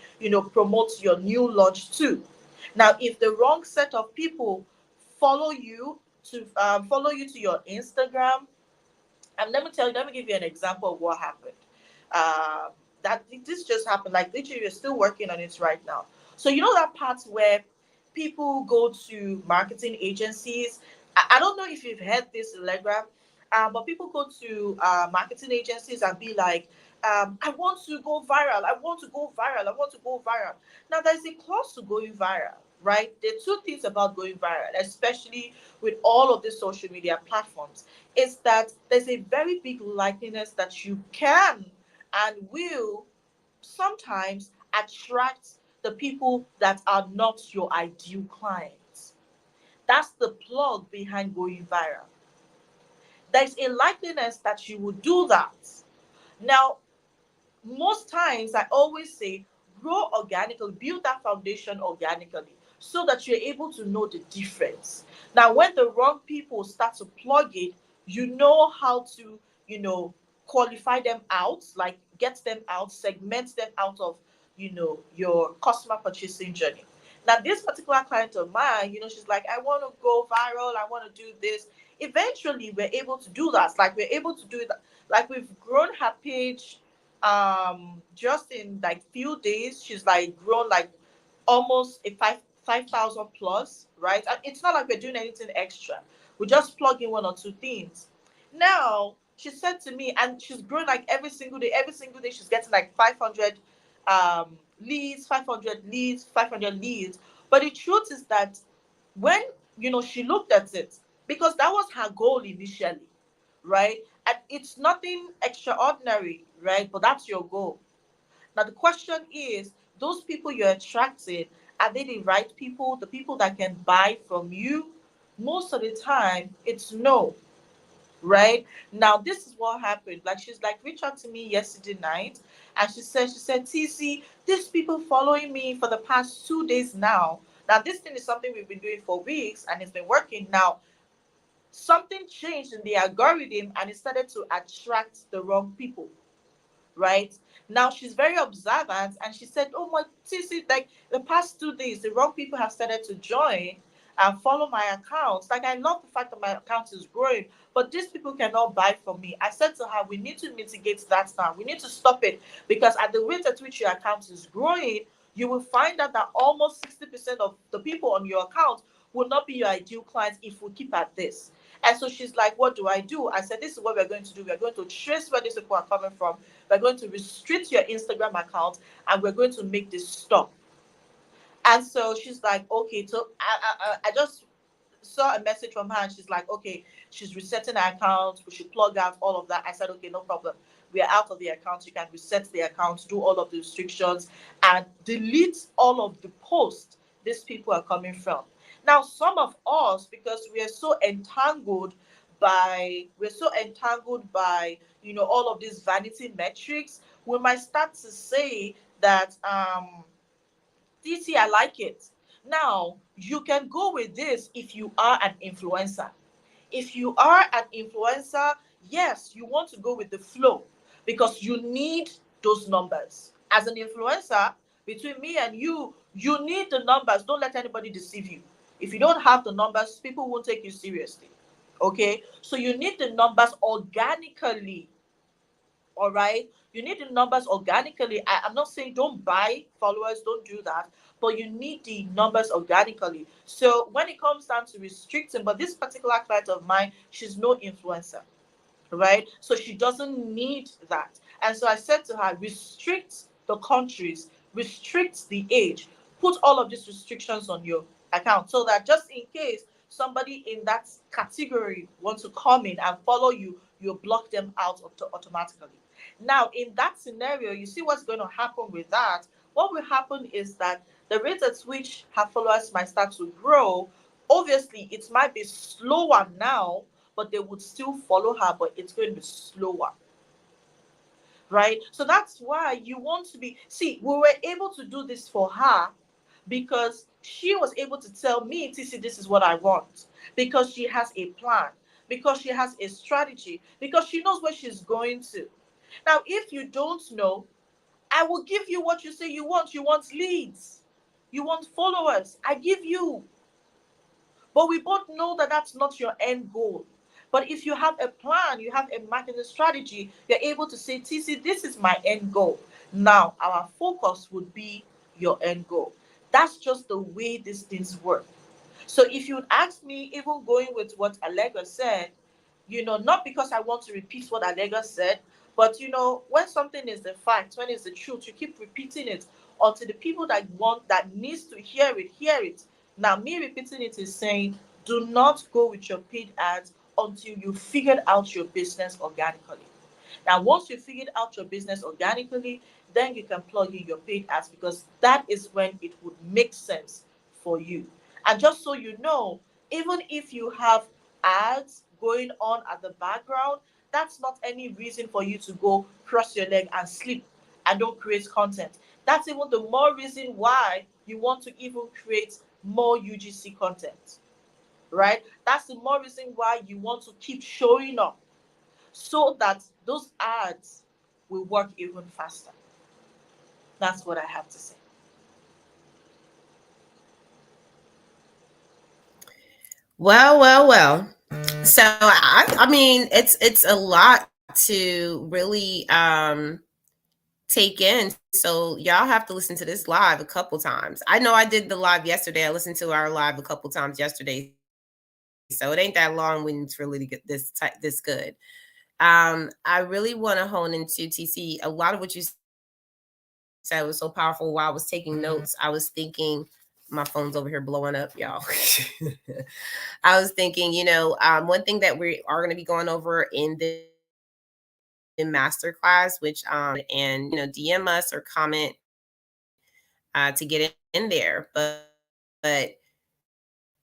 promote your new launch to. Now, if the wrong set of people follow you to your Instagram, and let me give you an example of what happened. That this just happened, like literally, we're still working on it right now. So that part where people go to marketing agencies. I don't know if you've heard this, Allegra, but people go to marketing agencies and be like, I want to go viral. I want to go viral. I want to go viral. Now, there's a clause to going viral, right? There are two things about going viral, especially with all of the social media platforms, is that there's a very big likeliness that you can and will sometimes attract the people that are not your ideal clients. That's the plug behind going viral. There's a likeliness that you will do that. Now, most times I always say grow organically, build that foundation organically so that you're able to know the difference. Now, when the wrong people start to plug it, you know how to, qualify them out, like get them out, segment them out of, your customer purchasing journey. Now, this particular client of mine, she's like, I want to go viral, I want to do this. Eventually, we're able to do that. Like, we're able to do it. Like, we've grown her page just in like few days. She's like grown like almost a 5,000 plus, right? And it's not like we're doing anything extra. We just plug in one or two things. Now she said to me, and she's growing like every single day she's getting like 500 leads, 500 leads, 500 leads. But the truth is that when she looked at it, because that was her goal initially, right? And it's nothing extraordinary, right? But that's your goal. Now the question is, those people you're attracting, are they the right people, the people that can buy from you? Most of the time it's no, right? Now this is what happened. Like, she's like reached out to me yesterday night, and she said, TC, these people following me for the past 2 days now. Now this thing is something we've been doing for weeks and it's been working. Now something changed in the algorithm and it started to attract the wrong people, right? Now she's very observant and she said, oh my TC, like the past 2 days, the wrong people have started to join and follow my accounts. Like, I love the fact that my account is growing, but these people cannot buy from me. I said to her, we need to mitigate that now. We need to stop it, because at the rate at which your account is growing, you will find out that almost 60% of the people on your account will not be your ideal clients if we keep at this. And so she's like, what do I do? I said, this is what we're going to do. We're going to trace where these people are coming from. We're going to restrict your Instagram account and we're going to make this stop. And so she's like, okay. So I just saw a message from her and she's like, okay, she's resetting her account. We should plug out all of that. I said, okay, no problem. We are out of the account. You can reset the account, do all of the restrictions, and delete all of the posts these people are coming from. Now, some of us, because we're so entangled by all of these vanity metrics, we might start to say that DC, I like it. Now, you can go with this if you are an influencer. If you are an influencer, yes, you want to go with the flow because you need those numbers. As an influencer, between me and you need the numbers. Don't let anybody deceive you. If you don't have the numbers, people won't take you seriously. Okay? So you need the numbers organically. All right, you need the numbers organically. I'm not saying don't buy followers, don't do that, but you need the numbers organically. So when it comes down to restricting, but this particular client of mine, she's no influencer, right? So she doesn't need that. And so I said to her, restrict the countries, restrict the age, put all of these restrictions on your account so that just in case somebody in that category wants to come in and follow you, you block them out automatically. Now, in that scenario, you see what's going to happen with that. What will happen is that the rate at which her followers might start to grow, obviously, it might be slower now, but they would still follow her, but it's going to be slower, right? So that's why you want to be. See, we were able to do this for her because she was able to tell me, TC, this is what I want, because she has a plan, because she has a strategy, because she knows where she's going to. Now, if you don't know, I will give you what you say you want. You want leads, you want followers. I give you. But we both know that that's not your end goal. But if you have a plan, you have a marketing strategy, you're able to say, TC, this is my end goal. Now, our focus would be your end goal. That's just the way these things work. So if you'd ask me, even going with what Allegra said, not because I want to repeat what Allegra said, but when something is the fact, when it's the truth, you keep repeating it until the people that needs to hear it. Now, me repeating it is saying, do not go with your paid ads until you figured out your business organically. Now, once you figured out your business organically, then you can plug in your paid ads, because that is when it would make sense for you. And just so you know, even if you have ads going on at the background, that's not any reason for you to go cross your leg and sleep and don't create content. That's even the more reason why you want to even create more UGC content, right? That's the more reason why you want to keep showing up, so that those ads will work even faster. That's what I have to say. Well. So I mean, it's a lot to really take in. So y'all have to listen to this live a couple times. I know I did the live yesterday. I listened to our live a couple times yesterday. So it ain't that long when it's really to get this good. I really want to hone into TC. A lot of what you said was so powerful. While I was taking notes, I was thinking, my phone's over here blowing up, y'all. I was thinking, one thing that we are going to be going over in the masterclass, which you can go ahead and and DM us or comment to get in there. But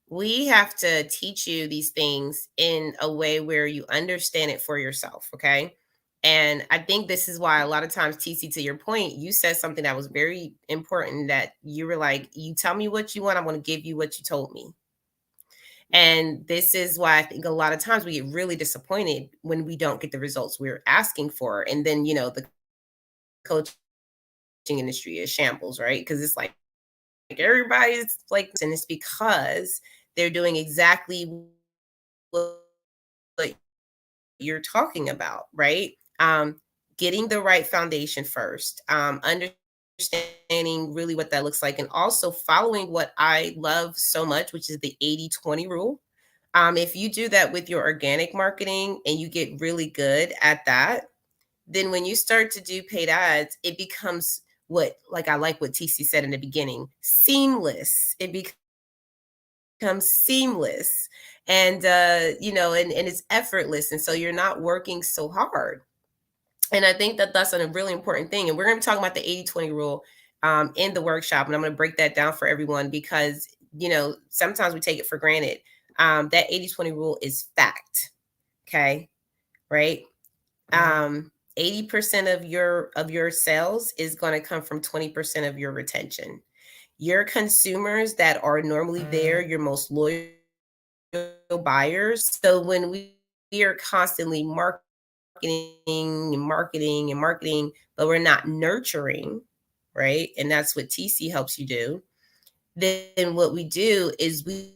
we have to teach you these things in a way where you understand it for yourself. Okay. And I think this is why a lot of times, TC, to your point, you said something that was very important, that you were like, you tell me what you want, I'm going to give you what you told me. And this is why I think a lot of times we get really disappointed when we don't get the results we're asking for. And then, the coaching industry is shambles, right? Because it's like everybody's like this, and it's because they're doing exactly what you're talking about, right? Getting the right foundation first, understanding really what that looks like, and also following what I love so much, which is the 80-20 rule. If you do that with your organic marketing and you get really good at that, then when you start to do paid ads, it becomes what, like I like what TC said in the beginning, seamless. It becomes seamless. And and it's effortless. And so you're not working so hard. And I think that that's a really important thing. And we're going to be talking about the 80-20 rule in the workshop. And I'm going to break that down for everyone because, sometimes we take it for granted. That 80-20 rule is fact. Okay. Right. 80% of your sales is going to come from 20% of your retention. Your consumers that are normally there, your most loyal buyers. So when we are constantly marketing and marketing, but we're not nurturing, right? And that's what TC helps you do. Then what we do is we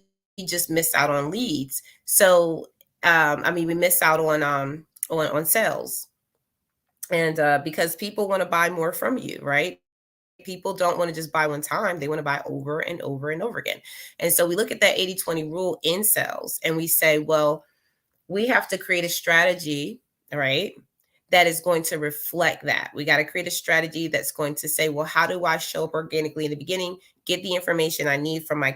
just miss out on leads. So we miss out on sales. And because people want to buy more from you, right? People don't want to just buy one time, they want to buy over and over and over again. And so we look at that 80-20 rule in sales and we say, well, we have to create a strategy, right? That is going to reflect that. We got to create a strategy that's going to say, well, how do I show up organically in the beginning, get the information I need from my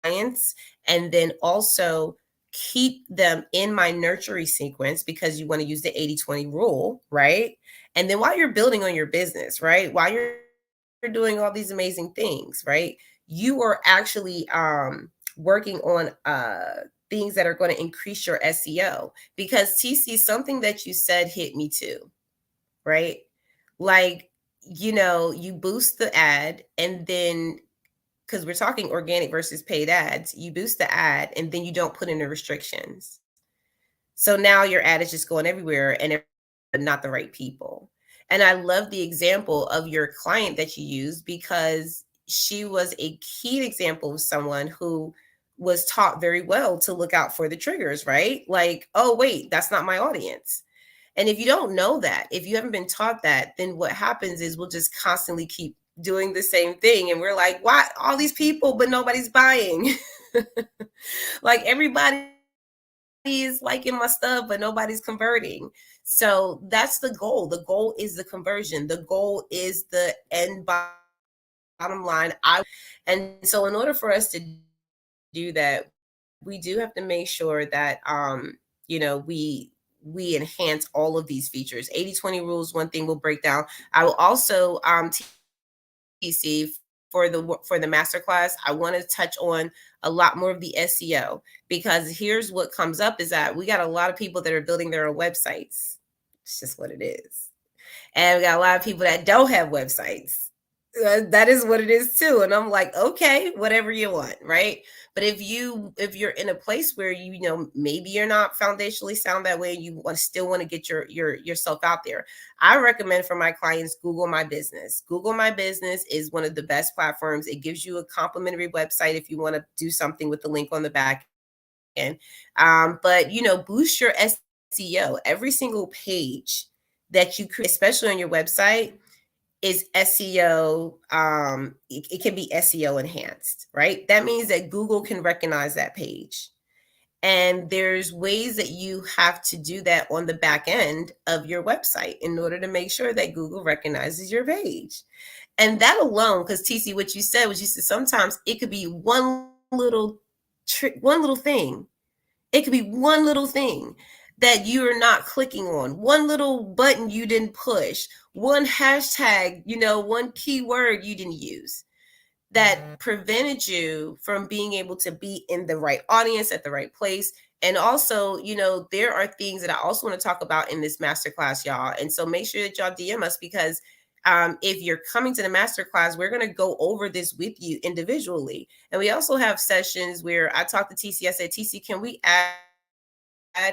clients, and then also keep them in my nurturing sequence because you want to use the 80-20 rule, right? And then while you're building on your business, right? While you're doing all these amazing things, right? You are actually working on things that are going to increase your SEO because TC, something that you said hit me too, right? Like, you boost the ad and then, because we're talking organic versus paid ads, you boost the ad and then you don't put in the restrictions. So now your ad is just going everywhere and everybody's seeing it, but not the right people. And I love the example of your client that you used because she was a key example of someone who was taught very well to look out for the triggers, right? Like, oh, wait, that's not my audience. And if you don't know that, if you haven't been taught that, then what happens is we'll just constantly keep doing the same thing. And we're like, why all these people, but nobody's buying? Like everybody is liking my stuff, but nobody's converting. So that's the goal. The goal is the conversion. The goal is the end bottom line. And so in order for us to do that, we do have to make sure that we we enhance all of these features. 80/20 rules, one thing we'll break down. I will also TC for the masterclass, I want to touch on a lot more of the SEO, because here's what comes up is that we got a lot of people that are building their own websites. It's just what it is. And we got a lot of people that don't have websites. That is what it is too. And I'm like, okay, whatever you want, right? But if you're in a place where maybe you're not foundationally sound that way, you still want to get yourself out there, I recommend for my clients Google My Business. Google My Business is one of the best platforms. It gives you a complimentary website if you want to do something with the link on the back end. But boost your SEO. Every single page that you create, especially on your website, is SEO. It can be SEO enhanced, right? That means that Google can recognize that page. And there's ways that you have to do that on the back end of your website in order to make sure that Google recognizes your page. And that alone, because TC, what you said was, you said sometimes it could be one little trick, one little thing. It could be one little thing that you're not clicking on, one little button you didn't push, one hashtag, one keyword you didn't use, that prevented you from being able to be in the right audience at the right place. And also, there are things that I also want to talk about in this masterclass, y'all. And so make sure that y'all DM us, because if you're coming to the masterclass, we're going to go over this with you individually. And we also have sessions where I talk to TC. I said, TC, can we add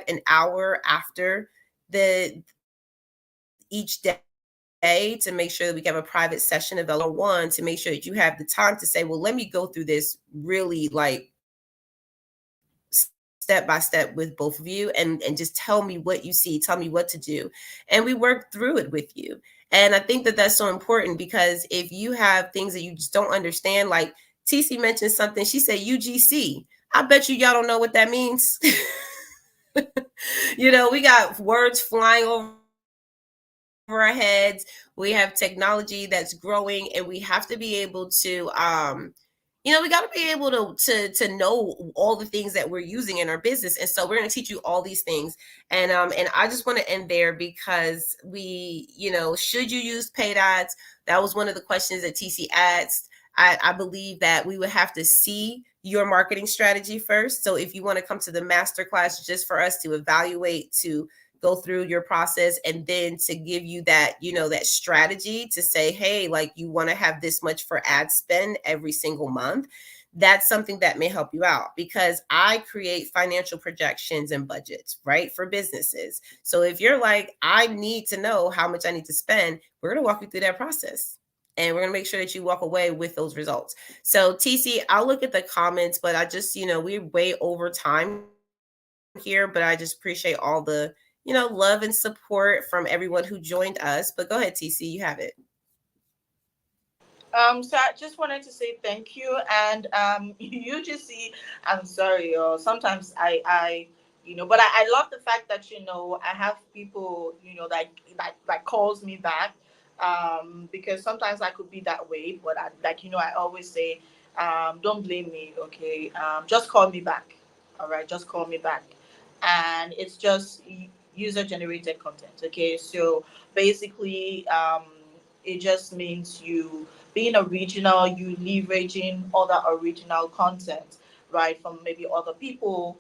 an hour after each day to make sure that we have a private session available one-on-one, to make sure that you have the time to say, well, let me go through this really step by step with both of you, and just tell me what you see, tell me what to do. And we work through it with you. And I think that that's so important, because if you have things that you just don't understand, like TC mentioned something, she said UGC. I bet y'all don't know what that means. We got words flying over our heads. We have technology that's growing, and we have to be able to we got to be able to know all the things that we're using in our business. And so we're going to teach you all these things. And I just want to end there, because should you use paid ads? That was one of the questions that TC asked. I believe that we would have to see your marketing strategy first. So if you want to come to the masterclass just for us to evaluate, to go through your process, and then to give you that, that strategy to say, hey, like, you want to have this much for ad spend every single month, that's something that may help you out, because I create financial projections and budgets, right, for businesses. So if you're like, I need to know how much I need to spend, we're going to walk you through that process. And we're going to make sure that you walk away with those results. So TC, I'll look at the comments, but I just, we're way over time here, but I just appreciate all the, love and support from everyone who joined us. But go ahead, TC, you have it. So I just wanted to say thank you, and you just see, I'm sorry, or sometimes but I love the fact that I have people that calls me back, because sometimes I could be that way, but I always say, don't blame me, okay, just call me back, all right, just call me back, and it's just user generated content, okay, so basically, it just means you being original, you leveraging other original content, right, from maybe other people,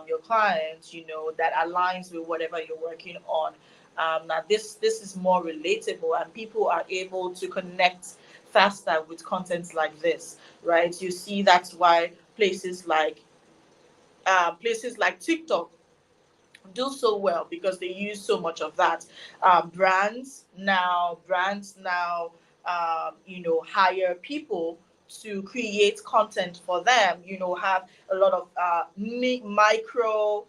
your clients, that aligns with whatever you're working on. Now, this is more relatable, and people are able to connect faster with content like this, right? You see, that's why places like TikTok do so well, because they use so much of that. Brands now hire people to create content for them. Have a lot of mini micro.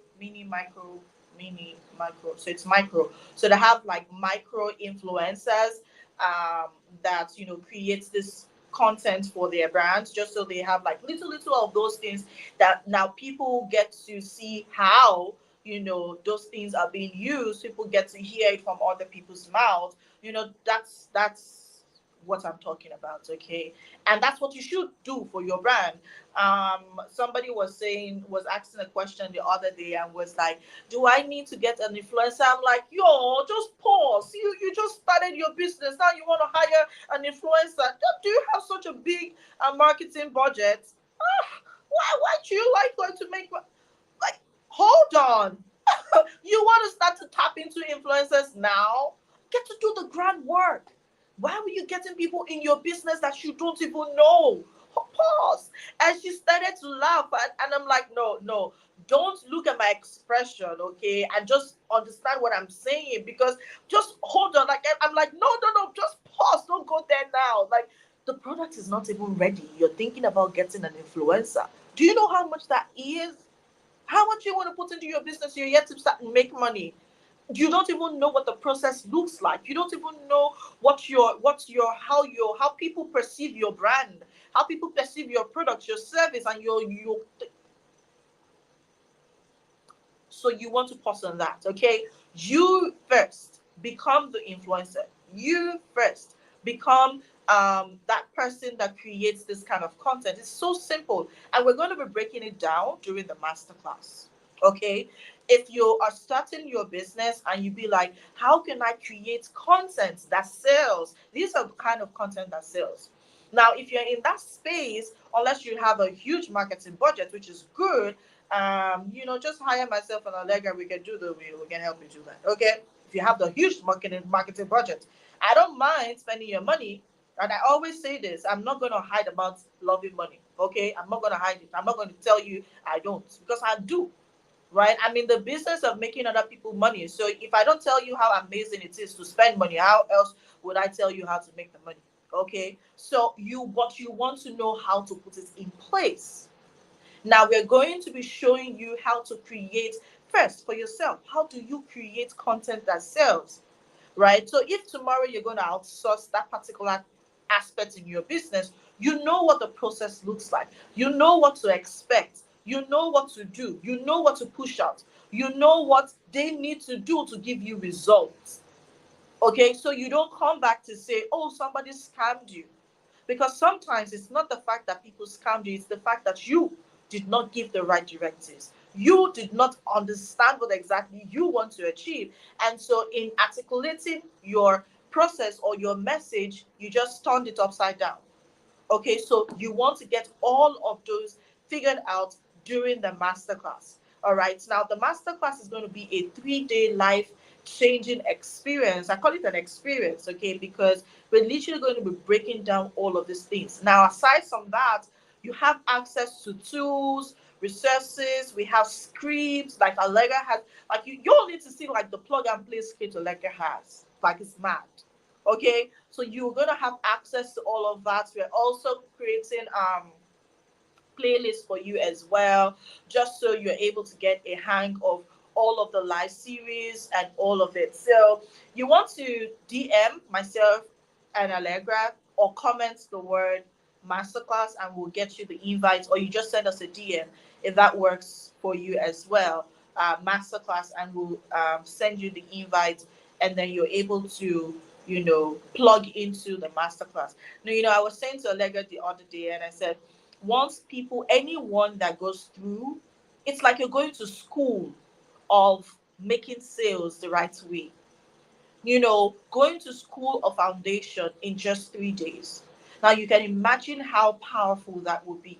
So it's micro. So they have like micro influencers, um, that creates this content for their brands, just so they have like little of those things, that now people get to see how those things are being used. People get to hear it from other people's mouths. That's what I'm talking about, okay? And that's what you should do for your brand. Somebody was asking a question the other day and was like, "Do I need to get an influencer?" I'm like, "Yo, just pause. You just started your business. Now you want to hire an influencer? Do you have such a big marketing budget? Why do you like going to make like? Hold on. You want to start to tap into influencers now? Get to do the grand work. Why are you getting people in your business that you don't even know?" Pause. And she started to laugh, and I'm like, no, no, don't look at my expression, okay, and just understand what I'm saying, because just hold on. Like, I'm like, no, no, no, just pause. Don't go there now. Like, the product is not even ready. You're thinking about getting an influencer. Do you know how much that is? How much you want to put into your business? You're yet to start and make money. You don't even know what the process looks like. You don't even know how people perceive your brand, how people perceive your product, your service, and your. So you want to pause on that, okay? You first become the influencer. You first become that person that creates this kind of content. It's so simple, and we're going to be breaking it down during the masterclass. Okay, if you are starting your business and you be like, how can I create content that sells? These are the kind of content that sells. Now, if you're in that space, unless you have a huge marketing budget, which is good, just hire myself and Allegra. We can help you do that. Okay. If you have the huge marketing budget, I don't mind spending your money. And I always say this: I'm not gonna hide about loving money. Okay, I'm not gonna hide it. I'm not gonna tell you I don't, because I do. Right? I'm in the business of making other people money. So if I don't tell you how amazing it is to spend money, how else would I tell you how to make the money? Okay. So you want to know how to put it in place. Now we're going to be showing you how to create first for yourself. How do you create content that sells? Right? So if tomorrow you're going to outsource that particular aspect in your business, you know what the process looks like. You know what to expect. You know what to do. You know what to push out. You know what they need to do to give you results. Okay, so you don't come back to say, oh, somebody scammed you. Because sometimes it's not the fact that people scammed you, it's the fact that you did not give the right directives. You did not understand what exactly you want to achieve. And so, in articulating your process or your message, you just turned it upside down. Okay, so you want to get all of those figured out during the masterclass. All right, now the masterclass is going to be a 3 day life changing experience. I call it an experience, okay, because we're literally going to be breaking down all of these things. Now, aside from that, you have access to tools, resources, we have scripts like Allegra has. Like, you all need to see like the plug and play script Allegra has. Like, it's mad. Okay, so you're gonna have access to all of that. We're also creating playlists for you as well, just so you're able to get a hang of all of the live series and all of it. So you want to DM myself and Allegra, or comment the word masterclass and we'll get you the invite, or you just send us a DM if that works for you as well. Masterclass, and we'll send you the invite, and then you're able to plug into the masterclass. Now, I was saying to Allegra the other day, and I said, once people, anyone that goes through, it's like you're going to school of making sales the right way. Going to school of foundation in just 3 days. Now you can imagine how powerful that would be.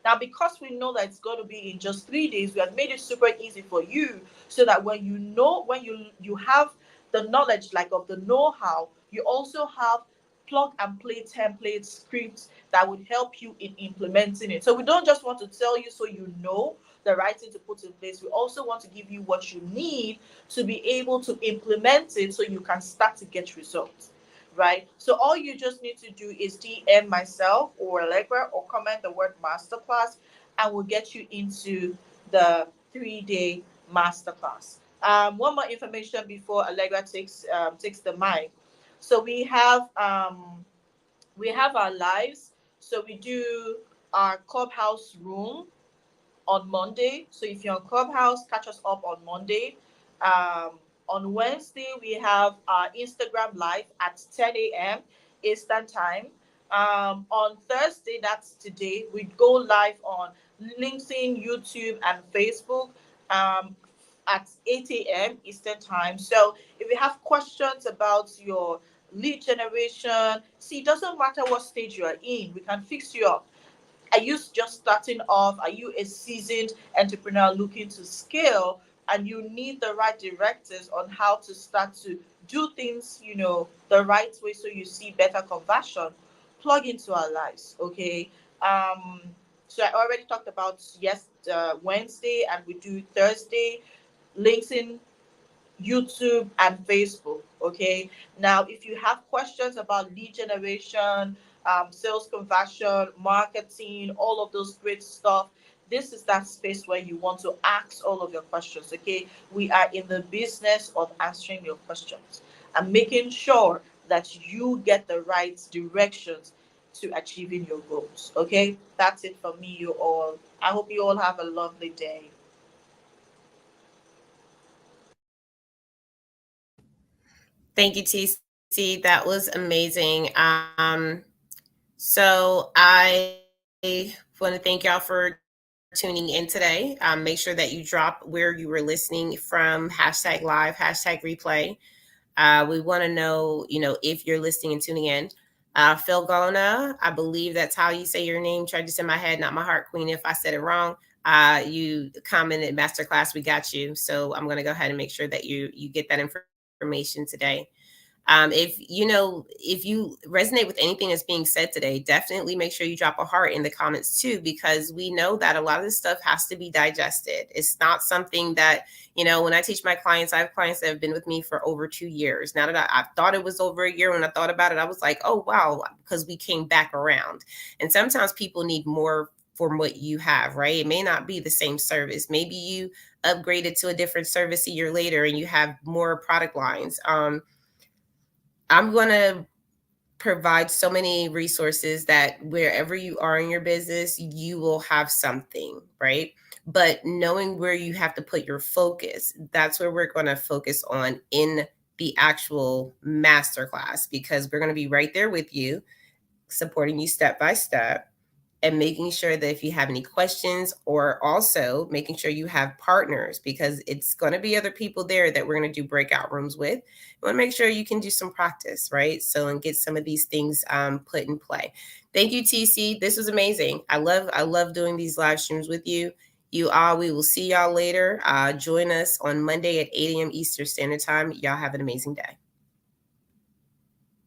Now, because we know that it's going to be in just 3 days, we have made it super easy for you, so that when you have the knowledge, like of the know-how, you also have plug and play templates, scripts that would help you in implementing it. So we don't just want to tell you so you know the right thing to put in place. We also want to give you what you need to be able to implement it, so you can start to get results. Right? So all you just need to do is DM myself or Allegra, or comment the word masterclass, and we'll get you into the 3 day masterclass. One more information before Allegra takes the mic. So we have our lives. So we do our clubhouse room on Monday. So if you're on Clubhouse, catch us up on Monday. On Wednesday, we have our Instagram live at 10 a.m. Eastern Time. On Thursday, that's today, we go live on LinkedIn, YouTube, and Facebook um, at 8 a.m. Eastern Time. So if you have questions about your lead generation, see, it doesn't matter what stage you are in, we can fix you up. Are you just starting off? Are you a seasoned entrepreneur looking to scale? And you need the right directives on how to start to do things, the right way so you see better conversion. Plug into our lives, okay? Um, so I already talked about Wednesday, and we do Thursday. Links in YouTube, and Facebook. Okay. Now, if you have questions about lead generation, sales conversion, marketing, all of those great stuff, this is that space where you want to ask all of your questions. Okay. We are in the business of answering your questions and making sure that you get the right directions to achieving your goals. Okay. That's it for me, you all. I hope you all have a lovely day. Thank you, TC. That was amazing. So I want to thank y'all for tuning in today. Make sure that you drop where you were listening from, #live, #replay. We want to know, if you're listening and tuning in. Philgona, I believe that's how you say your name. Tried to say my head, not my heart, Queen. If I said it wrong, you commented masterclass. We got you. So I'm going to go ahead and make sure that you get that information today. If you resonate with anything that's being said today, definitely make sure you drop a heart in the comments too, because we know that a lot of this stuff has to be digested. It's not something that, when I teach my clients, I have clients that have been with me for over 2 years. Now that I thought it was over a year, when I thought about it, I was like, oh, wow, because we came back around. And sometimes people need more from what you have, right? It may not be the same service. Maybe you upgraded to a different service a year later and you have more product lines. I'm going to provide so many resources that wherever you are in your business, you will have something, right? But knowing where you have to put your focus, that's where we're going to focus on in the actual masterclass, because we're going to be right there with you, supporting you step by step, and making sure that if you have any questions, or also making sure you have partners, because it's going to be other people there that we're going to do breakout rooms with. You want to make sure you can do some practice, right? So, and get some of these things put in play. Thank you, TC. This was amazing. I love doing these live streams with you. We will see y'all later. Join us on Monday at 8 a.m. Eastern Standard Time. Y'all have an amazing day.